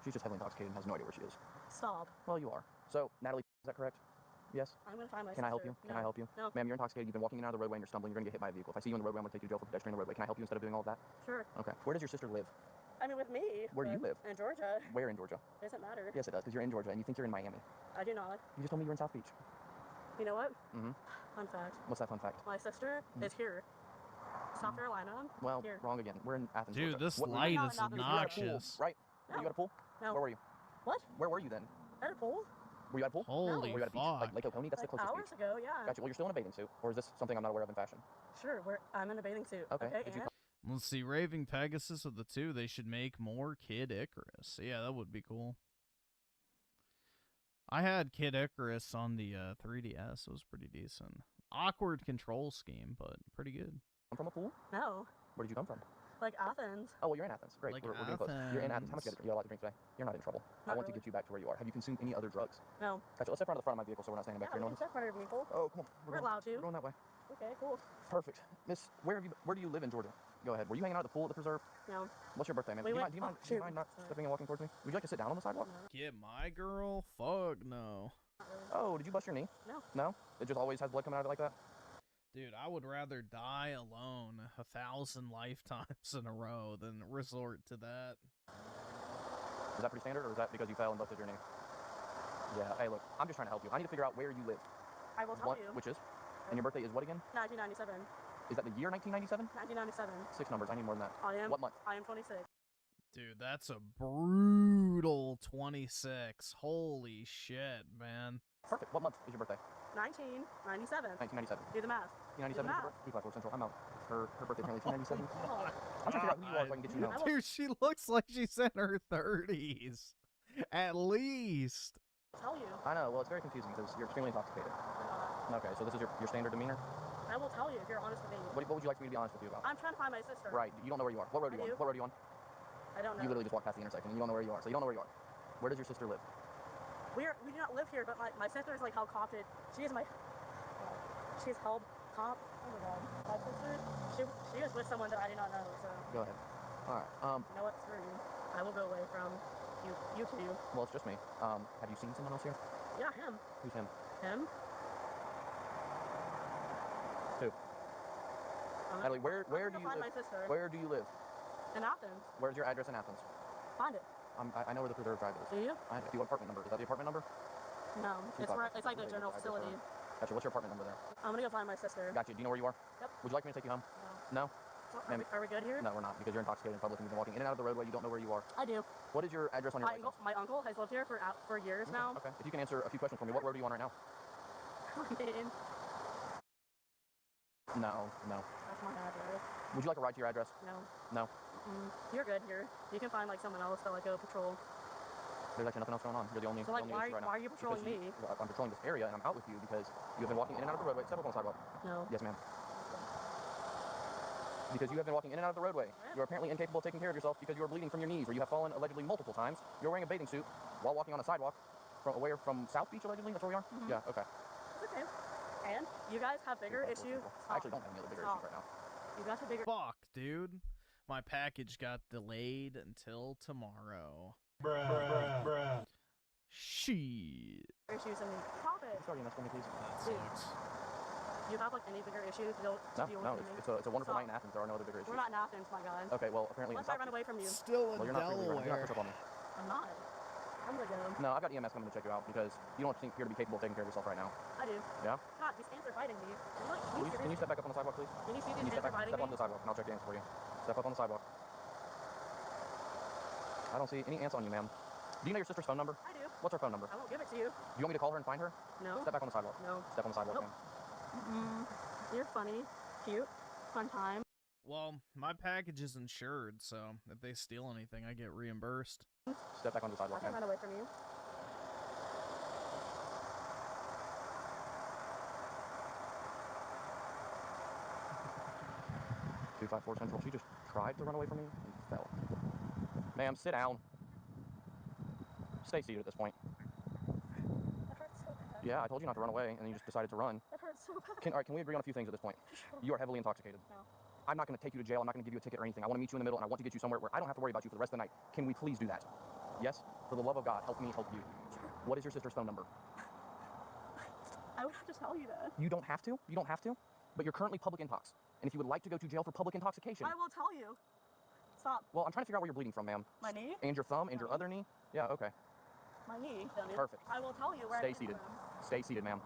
She's just heavily intoxicated and has no idea where she is. Stop. Well, you are. So, Natalie, is that correct? Yes? I'm going to find my Can sister. I help you? Can I help you? No. Ma'am, you're intoxicated. You've been walking in and out of the roadway and you're stumbling. You're going to get hit by a vehicle. If I see you on the roadway, I'm going to take you to jail for pedestrian on the roadway. Can I help you instead of doing all of that? Sure. Okay. Where does your sister live? I mean, with me. Where do you live? In Georgia. Where in Georgia? Doesn't matter. Yes, it does, because you're in Georgia and you think you're in Miami. I do not. You just told me you were in South Beach. You know what? Mm-hmm. Fun fact. What's that fun fact? My sister is here. South Carolina. Well, here. wrong again. We're in Athens, Dude, Georgia. this What- light No, is not- You were at a pool, obnoxious. right? No. Were you at a pool? No. Where were you? What? Where were you then? At a pool? Were you at a pool? Holy Were you at a beach? fuck. Like Lake Oconee? That's Like the closest hours beach. ago, yeah. Gotcha. Well, you're still in a bathing suit, or is this something I'm not aware of in fashion? Sure, I'm in a bathing suit. Okay. Okay, Did you and Let's see, Raving Pegasus of the two, they should make more Kid Icarus. Yeah, that would be cool. I had Kid Icarus on the 3DS. It was pretty decent. Awkward control scheme, but pretty good. I'm from a pool? no, Where did you come from? like Athens. Oh, well, you're in Athens. Great. Like we're getting close. You're in Athens. How much Athens. you got a lot to drink today? You're not in trouble. I Not want to really. get you back to where you are. Have you consumed any other drugs? No. Gotcha. Let's step around to the front of my vehicle so we're not standing Yeah, back we here. can check my vehicle. Oh, come on. We're allowed to. We're going that way. Okay, cool. Perfect. Miss, where do you live in Georgia? Go ahead. Were you hanging out at the pool at the preserve? No. What's your birthday, man? We do you went- mind, do you mind not stepping and walking towards me? Would you like to sit down on the sidewalk? Get my girl? Fuck no. Oh, did you bust your knee? No. No? It just always has blood coming out of it like that? Dude, I would rather die alone 1,000 lifetimes in a row than resort to that. Is that pretty standard, or is that because you fell and busted your knee? Yeah, hey, look, I'm just trying to help you. I need to figure out where you live. I will tell you. Which is? And your birthday is what again? 1997. Is that the year 1997? 1997. 6 numbers, I need more than that. I am. What month? I am 26. Dude, that's a brutal 26. Holy shit, man. Perfect. What month is your birthday? 1997. 1997. Do the math. 1997 is your birthday? 254 Central. I'm out. Her birthday apparently 1997. I'm trying to figure out who you are so I can get you home. Dude, she looks like she's in her 30s. At least. Tell you. I know. Well, it's very confusing because you're extremely intoxicated. Okay, so this is your standard demeanor? I will tell you if you're honest with me. What would you like for me to be honest with you about? I'm trying to find my sister. Right. You don't know where you are. What road are you on? What road are you on? I don't know. You literally just walked past the intersection and you don't know where you are. So you don't know where you are. Where does your sister live? We do not live here, but my sister is like held copted. She's held cop. Oh my god. My sister, she was with someone that I do not know, so. Go ahead. Alright, You know what? Screw you. I will go away from you two. well, it's just me. Have you seen someone else here? Yeah, him. Who's him? Him? Who? Natalie, where do you find live? my sister. Where do you live? In Athens. Where's your address in Athens? Find it. I know where the preserve drive is. Do you? I have your apartment number. Is that the apartment number? No. It's like the general facility. Gotcha. What's your apartment number there? I'm gonna go find my sister. Gotcha. Do you know where you are? Yep. Would you like me to take you home? No. No? Are we good here? No, we're not, because you're intoxicated in public and you've been walking in and out of the roadway. You don't know where you are. I do. What is your address on your license? My uncle has lived here for years now. Okay. If you can answer a few questions for me, what road are you on right now? No. That's my address. Would you like a ride to your address? No. No. You're good here. You can find like someone else to like go patrol. There's actually nothing else going on. You're the only. So like, the only issue right now. why are you patrolling me? Well, I'm patrolling this area and I'm out with you because you have been walking in and out of the roadway. Step up on the sidewalk. No. Yes, ma'am. Because you have been walking in and out of the roadway. You're apparently incapable of taking care of yourself because you are bleeding from your knees, or you have fallen allegedly multiple times. You're wearing a bathing suit while walking on a sidewalk from South Beach, allegedly. That's where we are. Mm-hmm. Yeah. Okay. It's okay. And you guys have bigger issues. I actually don't have any other bigger issues right now. You guys have bigger. Fuck, dude. My package got delayed until tomorrow. Bruh. Shit. issues and stop it. Sorry, that's for me, please. That sucks. Do you have like any bigger issues to deal No, with? it's a wonderful night in Athens. There are no other bigger issues. We're not in Athens, my guy. Okay, well, apparently Unless I run away from you. Still in well, you're not free to run. You're not push up on me. I'm not. I'm gonna go. No, I've got EMS coming to check you out because you don't appear to be capable of taking care of yourself right now. I do. Yeah? God, these ants are fighting me. Can you step back up on the sidewalk, please? Can you see these Can you ants are fighting step me? onto the sidewalk and I'll check the ants for you. Step up on the sidewalk. I don't see any ants on you, ma'am. Do you know your sister's phone number? I do. What's her phone number? I won't give it to you. Do you want me to call her and find her? No. Step back on the sidewalk. No. Step on the sidewalk, Nope. ma'am. You're funny, cute, fun time. Well, my package is insured, so if they steal anything, I get reimbursed. Step back onto the I sidewalk, can ma'am. run away from you. .254 Central. She just tried to run away from me and fell. Ma'am, sit down. Stay seated at this point. That hurts so bad. Yeah, I told you not to run away, and then you just decided to run. That hurts so bad. All right, can we agree on a few things at this point? Sure. You are heavily intoxicated. No. I'm not going to take you to jail. I'm not going to give you a ticket or anything. I want to meet you in the middle, and I want to get you somewhere where I don't have to worry about you for the rest of the night. Can we please do that? Yes? For the love of God, help me help you. What is your sister's phone number? I would have to tell you that. You don't have to. You don't have to. But you're currently public intox. And if you would like to go to jail for public intoxication... I will tell you. Stop. Well, I'm trying to figure out where you're bleeding from, ma'am. My knee? And your thumb and your other knee? Yeah, okay. My knee. Perfect. I will tell you where Stay I seated. Stay seated, ma'am.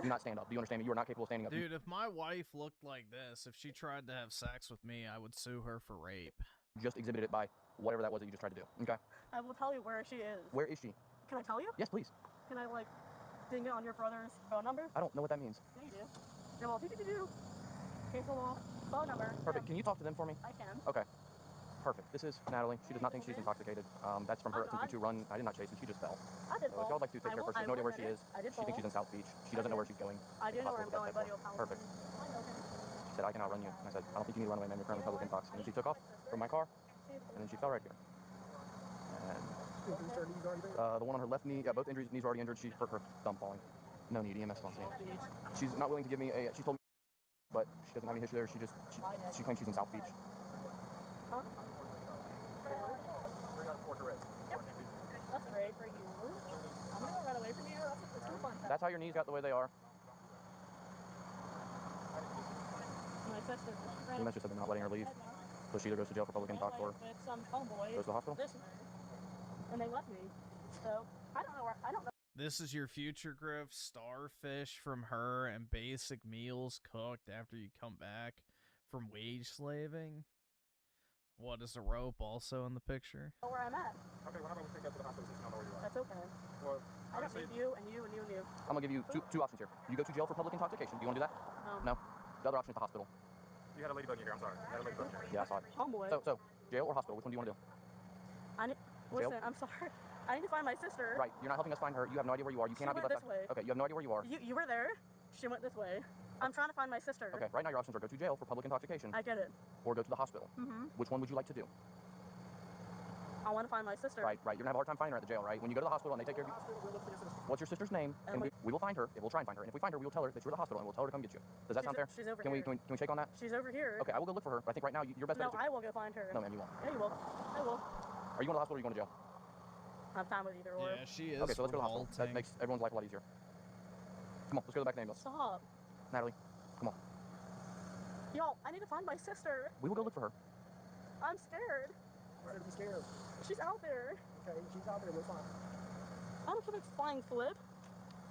Do not stand up. Do you understand me? You are not capable of standing up. Dude, if my wife looked like this, if she tried to have sex with me, I would sue her for rape. Just exhibited it by whatever that was that you just tried to do. Okay? I will tell you where she is. Where is she? Can I tell you? Yes, please. Can I like ding it on your brother's phone number? I don't know what that means. Yeah, you do. Yeah, well, do. Okay, so phone number. Perfect. Can you talk to them for me? I can. Okay. Perfect. This is Natalie. She does not think she's intoxicated. That's from her attempting to run. I did not chase her. She just fell. I did So if y'all would like to take care of her, she has no idea where she is. I did She thinks she's in South Beach. She doesn't know where she's going. I do know where I'm going, but you'll Perfect. She said, I can outrun you. And I said, I don't think you need to run away, man. You're currently public intox. And then she took off from my car, and then she fell right here. And the one on her left knee, yeah, both knees are already injured. She hurt her thumb falling. No need, EMS on scene. She's not willing to give me a, she told me But she doesn't have any history there. She claims she's in South Beach. Huh? Yep. That's great for you. I'm gonna run away from you. That's too fun. That's how your knees got the way they are. My sister. You mentioned something not letting her leave. So she either goes to jail for public intox or with some homeboy. goes to the hospital. This way. And they left me. So I don't know. I don't know. This is your future, Griff. Starfish from her and basic meals cooked after you come back from wage slaving. What is a rope also in the picture? Where I'm at. Okay, well, how about we take that to the hospital since you don't know where you are? That's okay. Well, I don't need you and you and you and you. I'm gonna give you two options here. You go to jail for public intoxication. Do you want to do that? No. The other option is the hospital. You had a ladybug in your hair. I'm sorry. You had a ladybug in your hair. Yeah, I saw it. Homeboy. So jail or hospital? Which one do you want to do? Listen, I'm sorry. I need to find my sister. Right. You're not helping us find her. You have no idea where you are. You cannot be went left this way. Okay. You have no idea where you are. You were there. She went this way. I'm trying to find my sister. Okay. Right now your options are go to jail for public intoxication. I get it. Or go to the hospital. Mm-hmm. Which one would you like to do? I want to find my sister. Right. You're gonna have a hard time finding her at the jail, right? When you go to the hospital and they take care of you. What's your sister's name? And we will find her. We'll try and find her. And if we find her, we will tell her that you're at the hospital and we'll tell her to come get you. Does that sound fair? She's over can here. Can we shake on that? She's over here. Okay. I will go look for her. But I think right now your best bet is I will go find her. No, ma'am, you won't. Yeah, you will. I will. Are you going to the hospital or are you going to jail? I'm fine with either or. Yeah, she is. Okay, so let's go to the hospital. That makes everyone's life a lot easier. Come on, let's go to the back of the ambulance. Stop. Natalie, come on. Y'all, I need to find my sister. We will go look for her. I'm scared. Why are you scared? She's out there. Okay, she's out there. We're fine. I don't have a flying flip.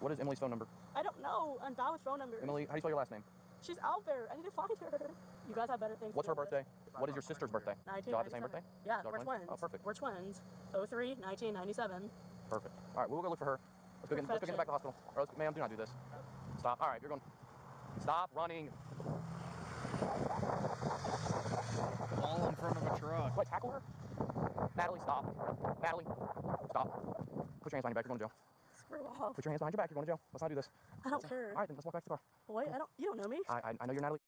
What is Emily's phone number? I don't know. And Bow's phone number. Emily, how do you spell your last name? She's out there. I need to find her. You guys have better things. What's her birthday? What is your sister's birthday? Do y'all have the same birthday? Yeah, Y'all we're twins. Oh, perfect. We're twins. 03, 1997. Perfect. All right, we'll go look for her. Let's go get back to the hospital. Or ma'am, do not do this. Stop. All right, you're going. Stop running. All in front of a truck. Wait, tackle her? Natalie, stop. Natalie, stop. Put your hands behind your back. You're going to jail. Screw off. Put your hands behind your back. You're going to jail. Let's not do this. I don't care. All right, then let's walk back to the car. Wait, you don't know me. I know you're Natalie.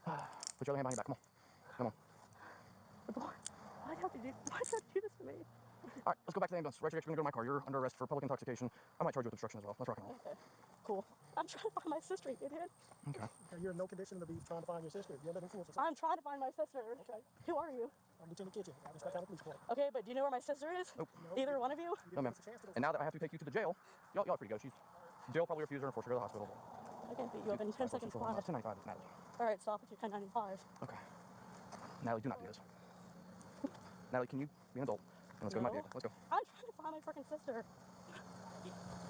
Put your other hand behind your back. Come on. Come on. Why do you have to do this to me? All right, let's go back to the ambulance. Right, you're going to go to my car. You're under arrest for public intoxication. I might charge you with obstruction as well. Let's rock and roll. Okay, cool. I'm trying to find my sister, you idiot. Okay. You're in no condition to be trying to find your sister. You're under influence. I'm trying to find my sister. Okay. Who are you? I'm Lieutenant Kitchen. I just got out of the police department. Okay, but do you know where my sister is? Nope. Either one of you? No, ma'am. And now that I have to take you to the jail, y'all are free to go. Jail probably refused her and forced her to go to the hospital. I can't beat you up in 10 seconds flat. 1095, Natalie. All right, stop with your 1095. Okay. Natalie, do not do this. Natalie, can you be an adult? And let's go to my vehicle. Let's go. I'm trying to find my freaking sister.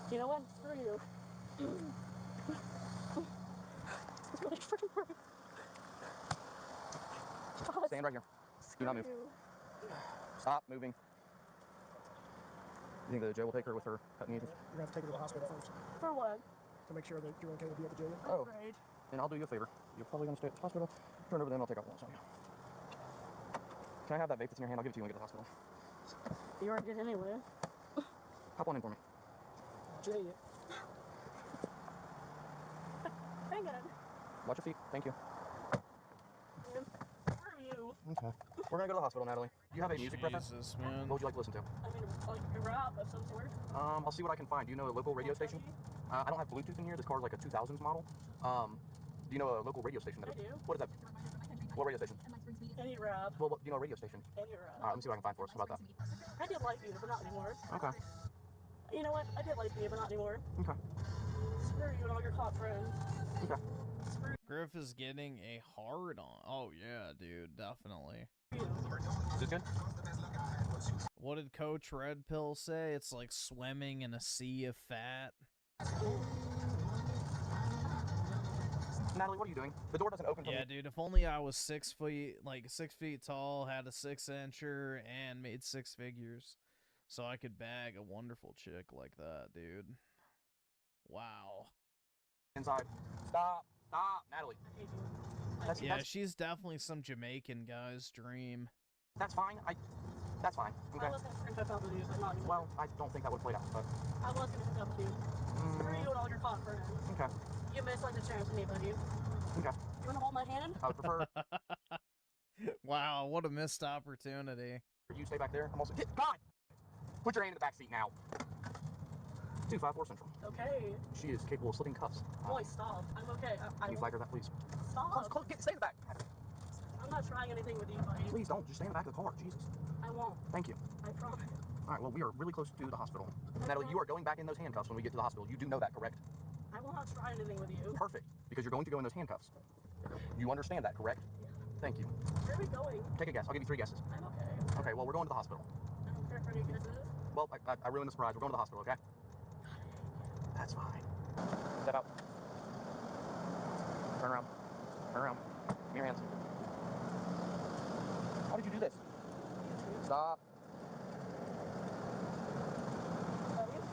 You know what? Screw you. It's really freaking hurt. Stand right here. Do not move. Stop moving. You think the jail will take her with her cut knees? You're going to have to take her to the hospital first. For what? To make sure that you're okay to be at the jail. Oh. And I'll do you a favor. You're probably going to stay at the hospital. Turn over there and I'll take out lunch on you. Can I have that vape that's in your hand? I'll give it to you when we get to the hospital. You already did anyway. Hop on in for me. Jay. Hang on. Watch your feet. Thank you. Screw you. Okay. We're going to go to the hospital, Natalie. Do you have a music preference? Jesus, man. What would you like to listen to? I mean, like a rap of some sort. I'll see what I can find. Do you know a local radio station? I don't have Bluetooth in here. This car's like a 2000s model. Do you know a local radio station? I do. What is that? What radio station? Any rap. Well, do you know a radio station? Any rap. All right, let me see what I can find for us. How about that? I did like you, but not anymore. Okay. You know what? I did like you, but not anymore. Okay. Screw you and all your cop friends. Okay. Griff is getting a hard on. Oh, yeah, dude. Definitely. Is this good? What did Coach Red Pill say? It's like swimming in a sea of fat. Natalie, what are you doing? The door doesn't open. Yeah, dude. If only I was 6 feet, like 6 feet tall, had a 6-incher, and made 6 figures, so I could bag a wonderful chick like that, dude. Wow. Inside. Stop. Stop, Natalie. Yeah, she's definitely some Jamaican guy's dream. That's fine. That's fine. Okay. I was going to hook up with you, but not anymore. Well, I don't think that would play out, but. I was going to hook up with you. Screw you and all your cop friends. Okay. You missed like the chance to me, buddy. Okay. You want to hold my hand? I would prefer. Wow, what a missed opportunity. You stay back there. I'm also. God! Put your hand in the back seat now. 254 Central. Okay. She is capable of slipping cuffs. Boy, stop. I'm okay. Can you flag her that, please? Stop. Close, stay in the back. I'm not trying anything with you, buddy. Please don't. Just stay in the back of the car. Jesus. I won't. Thank you. I promise. All right, well, we are really close to the hospital. Natalie, you are going back in those handcuffs when we get to the hospital. You do know that, correct? I will not try anything with you. Perfect, because you're going to go in those handcuffs. You understand that, correct? Yeah. Thank you. Where are we going? Take a guess. I'll give you 3 guesses. I'm okay. Okay, well, we're going to the hospital. I don't care for any guesses. Well, I ruined the surprise. We're going to the hospital, okay? That's fine. Step out. Turn around. Turn around. Give me your hands. Why did you do this? Stop.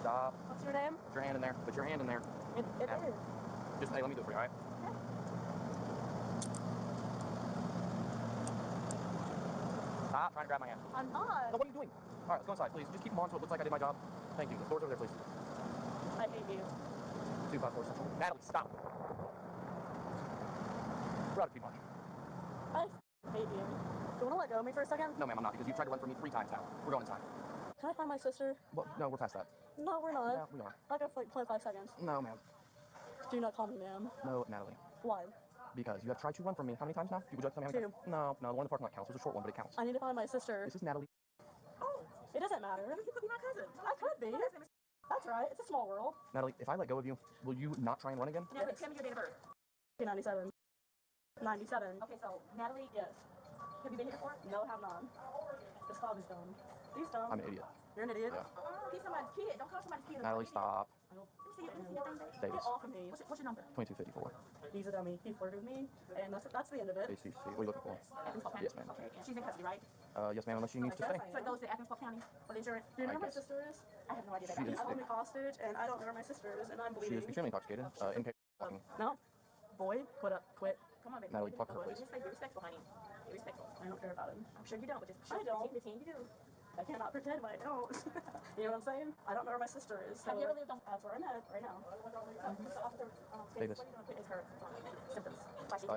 Stop. What's your name? Put your hand in there. Put your hand in there. It is. Just, hey, let me do it for you, all right? Stop trying to grab my hand. I'm not. No, what are you doing? All right, let's go inside, please. Just keep them on so it looks like I did my job. Thank you. The door's over there, please. I hate you. 254 Central. Natalie, stop. We're out of too much. I hate you. Do you want to let go of me for a second? No, ma'am, I'm not, because you've tried to run from me 3 times now. We're going inside. Can I find my sister? Well, no, we're past that. No, we're not. No, we are. I got like 5 seconds. No, ma'am. Do not call me ma'am. No, Natalie. Why? Because you have tried to run from me. How many times now? Would you like to tell me how many 2. times? No, the one in the parking lot counts. It was a short one, but it counts. I need to find my sister. This is Natalie. Oh, it doesn't matter. You could be my cousin. I could be. That's right. It's a small world. Natalie, if I let go of you, will you not try and run again? Natalie, tell me your date of birth. 97. 97. Okay, so Natalie, yes. Have you been here before? No, have not. This fob is dumb. He's dumb. I'm an idiot. You're an idiot? Yeah. Oh, he's somebody's kid. Don't call somebody's kid. Natalie, stop. Davis. Get off of me. What's your number? 2254. He's a dummy. He flirted with me, and that's the end of it. ACC. What are you looking for? Yes, ma'am. Okay, she's in custody, right? Yes, ma'am, unless she needs to stay. So it goes to Athens County for the insurance. Do you know who my sister is? I have no idea. She is I hold me hostage, and I don't know where my sister is, and I'm She bleeding. is extremely intoxicated. Incapable of walking. No. Boy, quit up. Quit. Come on, baby. Natalie, talk to her, please. Be respectful, honey. Be respectful. I don't care about him. I'm sure you don't, but just I don't. Pretend you do. I cannot pretend when I don't. You know what I'm saying? I don't know where my sister is. So that's where I'm at right now. Davis. Is her symptoms.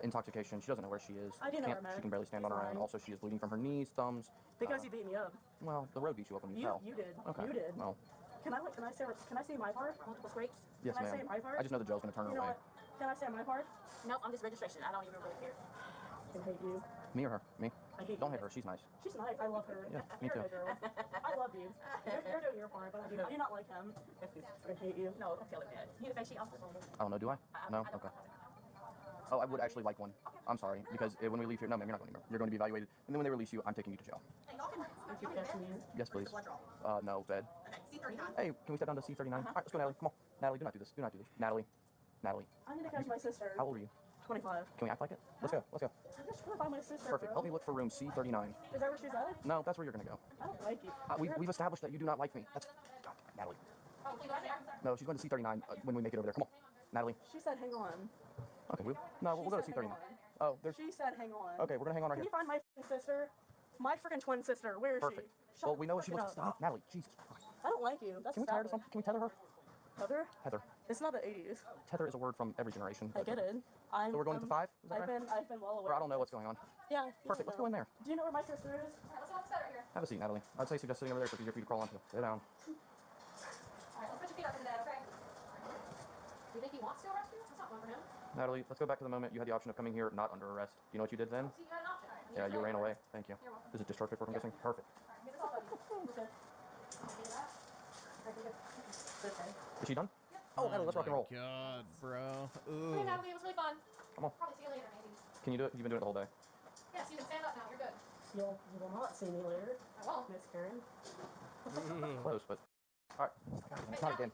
Intoxication. She doesn't know where she is. I do know where I'm at. She can barely stand on her own. Also, she is bleeding from her knees, thumbs. Because you beat me up. Well, the road beat you up when you fell. You did. Okay. You did. Well. Can I say my part? Multiple scrapes? Yes, Can I ma'am. say my part? I just know the Joe's going to turn her You know away. what? Can I say my part? No, I'm just registration. I don't even really care. I hate you. Me or her? Me? I hate Don't you. hate her. She's nice. She's nice. I love her. Yeah, me You're too. a good girl. I love you. You're doing your part, but I do not like him. I hate you. No, don't feel like that. You need a face sheet off the phone. I don't know, do I? No? Okay. Oh, I would actually like one. I'm sorry, because when we leave here, no, ma'am, you're not going anywhere. You're going to be evaluated, and then when they release you, I'm taking you to jail. Hey, y'all can you catch me. Yes, please. No, bed. C39. Hey, can we step down to C39? All right, let's go, Natalie. Come on. Natalie, do not do this. Do not do this. Natalie. I need to catch my sister. How old are you? 25. Can we act like it? Let's go. Let's go. I'm just trying to find my sister. Perfect. Bro. Help me look for room C39. Is that where she's at? No, that's where you're going to go. I don't like you. We've established that you do not like me. That's... God, Natalie. No, she's going to C39 when we make it over there. Come on. Natalie. She said hang on. Okay, we'll go to C39. Oh, there's... She said hang on. Okay, we're going to hang on right Can here. you find my sister? My freaking twin sister. Where is Perfect. she? Well, we know what she looks... Stop, Natalie. Jesus Christ. I don't like you. That's Can we tire her something? Can we tether her? Heather? Heather. It's not the 80s. Tether is a word from every generation. I get it. So we're going to 5? Is that right? I've been well aware. Or I don't know what's going on. Yeah. Perfect. Let's go in there. Do you know where my sister is? Let's go upstairs here. Have a seat, Natalie. I'd say suggest sitting over there so it's easier for you to crawl onto. Sit down. Alright, let's put your feet up in the bed, okay? Do you think he wants to arrest you? That's not fun for him. Natalie, let's go back to the moment you had the option of coming here not under arrest. Do you know what you did then? See, you had an option. Yeah, you ran away. Thank you. You're welcome. Is it discharge paperwork, I'm guessing? Perfect. Get this off of you. Okay. Is she done? Oh, Natalie, let's rock and roll. God, bro. Hey, Ooh. Natalie, it was really fun. Come on. Probably see you later, maybe. Can you do it? You've been doing it the whole day. Yes, you can stand up now. You're good. You will not see me later. I won't. Miss Karen. Close, but... Alright. Not again.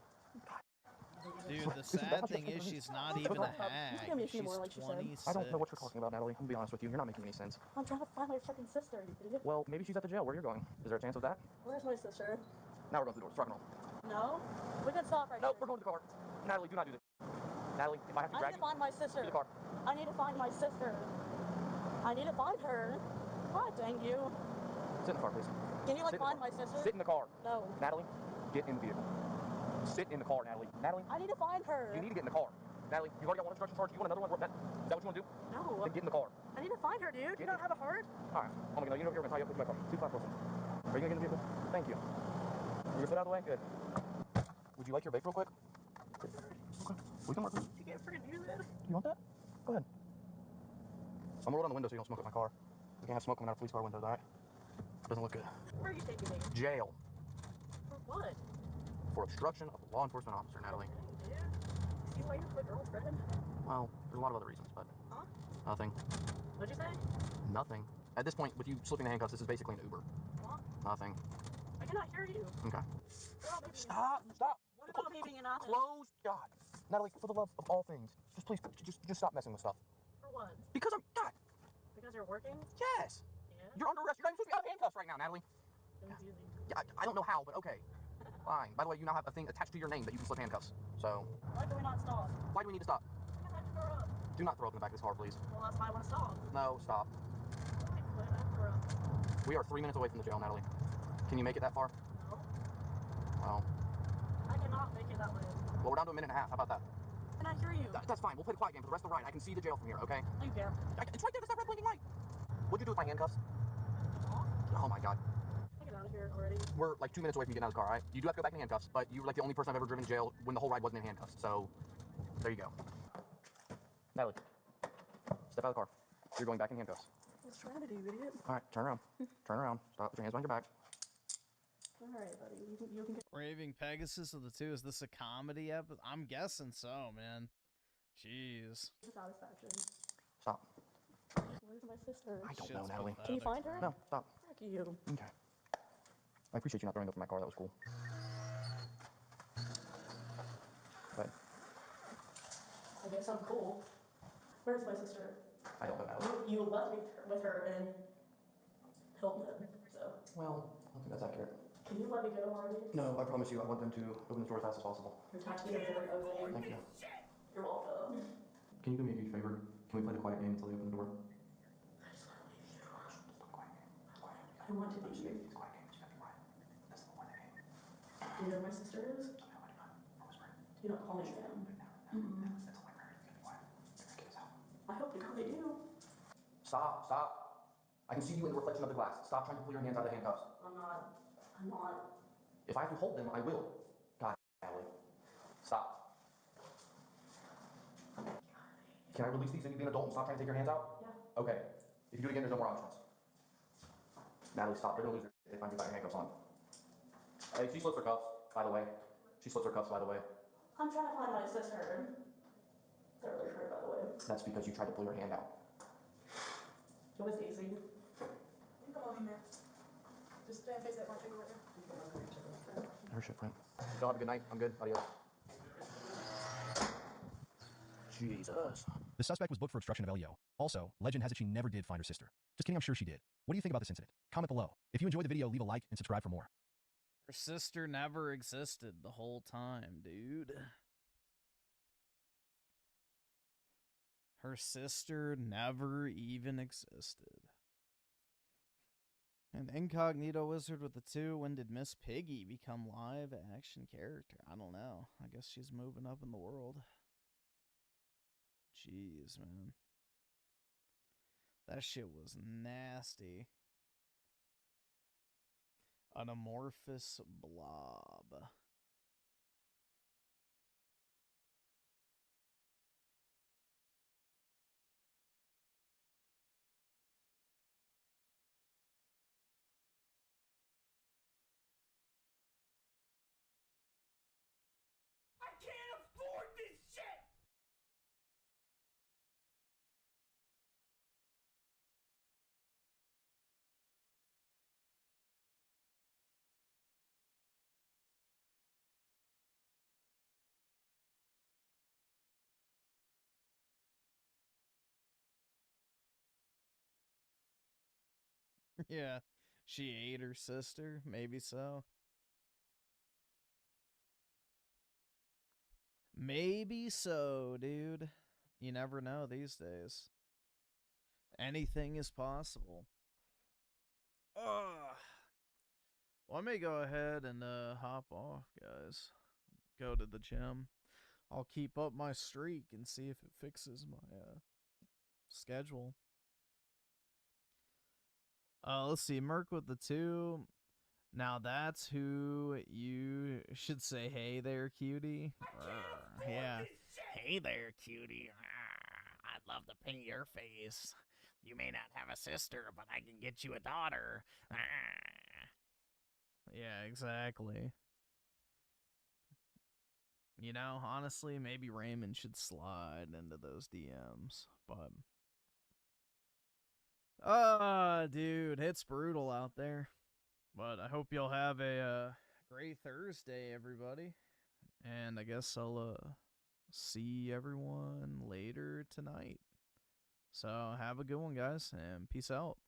Dude, the sad thing is she's not even a hag. Give me a few She's more, like she said. 26. I don't know what you're talking about, Natalie. I'm gonna be honest with you. You're not making any sense. I'm trying to find my freaking sister, you idiot. Well, maybe she's at the jail where you're going. Is there a chance of that? Where's my sister? Now we're going to the door. Let's rock and roll. No? We can stop right No, here. we're going to the car. Natalie, do not do this. Natalie, if I have to I drag need to find my sister. to the car. I need to find my sister. I need to find her. God dang you. Sit in the car, please. Can you, like, Sit in the find car. my sister? Sit in the car. No. Natalie, get in the vehicle. Sit in the car, Natalie. Natalie, I need to find her. you need to get in the car. Natalie, you've already got one instruction charge. Do you want another one? Is that what you want to do? No. Then get in the car. I need to find her, dude. Do you not have a heart? All right. Oh my God, you know you're going to tie you up with my car. 254. Are you going to get in the vehicle? Thank you. Move your foot out of the way? Good. Would you like your vape real quick? Okay. We can work with it. You can't freaking do that. You want that? Go ahead. I'm gonna roll down the window so you don't smoke at my car. We can't have smoke coming out of police car windows, alright? Doesn't look good. Where are you taking me? Jail. For what? For obstruction of a law enforcement officer, Natalie. Dude, see why you're my girlfriend? Well, there's a lot of other reasons, but Huh? nothing. What'd you say? Nothing. At this point, with you slipping the handcuffs, this is basically an Uber. What? Nothing. I cannot hear you. Okay. What about me being Stop! Stop! What about me being an author? Close! God. Natalie, for the love of all things, just please, just stop messing with stuff. For what? Because I'm God. Because you're working? Yes. Yeah. You're under arrest. You're not even supposed to be out of handcuffs right now, Natalie. Confusing. Yeah, I don't know how, but okay. Fine. By the way, you now have a thing attached to your name that you can slip handcuffs. So. Why do we not stop? Why do we need to stop? Because I have to throw up. Do not throw up in the back of this car, please. Well, that's why I want to stop. No, stop. I quit. I have to throw up. We are 3 minutes away from the jail, Natalie. Can you make it that far? No. Well. I cannot make it that way. Well, we're down to a minute and a half. How about that? Can I hear you? That's fine. We'll play the quiet game for the rest of the ride. I can see the jail from here, okay? No, you can't. It's right there. There's that red blinking light. What'd you do with my handcuffs? Oh my God. Get out of here already. We're like 2 minutes away from getting out of the car, all right? You do have to go back in handcuffs, but you were like the only person I've ever driven to jail when the whole ride wasn't in handcuffs. So, there you go. Natalie, step out of the car. You're going back in handcuffs. I was trying to do, idiot. All right, turn around. Turn around. Stop. Put your hands behind your back. All right, buddy. You can get. Raving Pegasus of the two. Is this a comedy episode? I'm guessing so, man. Jeez. Satisfaction. Stop. Where's my sister? I don't know, Natalie. Can you find her? No, stop. Fuck you. Okay. I appreciate you not throwing up in my car. That was cool. But I guess I'm cool. Where's my sister? I don't know, Natalie. You left me with her in Hilton, so. Well, I don't think that's accurate. Can you let me go already? No, I promise you, I want them to open the door as fast as possible. Your tactics are very ugly. Thank you. You're welcome. Can you do me a huge favor? Can we play the quiet game until they open the door? I just want to leave you. I want to leave you. It's quiet game. You gotta be quiet. That's the point of the game. Do you know who my sister is? No, I do not. I'll whisper. Do you not call me Sam? That's the library. You gotta be quiet. They're gonna kick us out. I hope to God they do. Stop. Stop. I can see you in the reflection of the glass. Stop trying to pull your hands out of the handcuffs. I'm not. If I have to hold them, I will. God, Natalie. Stop. Can I release these and you be an adult and stop trying to take your hands out? Yeah. Okay. If you do it again, there's no more options. Natalie, stop. They're gonna lose their if I put your handcuffs on. Hey, she slips her cuffs, by the way. She slips her cuffs, by the way. I'm trying to find my sister. They're really hurt, by the way. That's because you tried to pull your hand out. It was easy. Come on in there. Just stand face that one finger right there. Her shit, friend. Y'all have a good night. I'm good. Adios. Jesus. The suspect was booked for obstruction of LEO. Also, legend has it she never did find her sister. Just kidding, I'm sure she did. What do you think about this incident? Comment below. If you enjoyed the video, leave a like and subscribe for more. Her sister never existed the whole time, dude. Her sister never even existed. An incognito wizard with the two. When did Miss Piggy become live action character? I don't know. I guess she's moving up in the world. Jeez, man. That shit was nasty. An amorphous blob. I can't afford this shit! Yeah, she ate her sister. Maybe so. Maybe so, dude. You never know these days. Anything is possible. Ugh. Well, I may go ahead and hop off, guys. Go to the gym. I'll keep up my streak and see if it fixes my schedule. Let's see. Merc with the two. Now that's who you should say, hey there, cutie. Yeah. Hey there, cutie. I'd love to paint your face. You may not have a sister, but I can get you a daughter. Yeah, exactly. You know, honestly, maybe Raymond should slide into those DMs, but... dude, it's brutal out there. But I hope you'll have a great Thursday, everybody. And I guess I'll see everyone later tonight. So have a good one, guys, and peace out.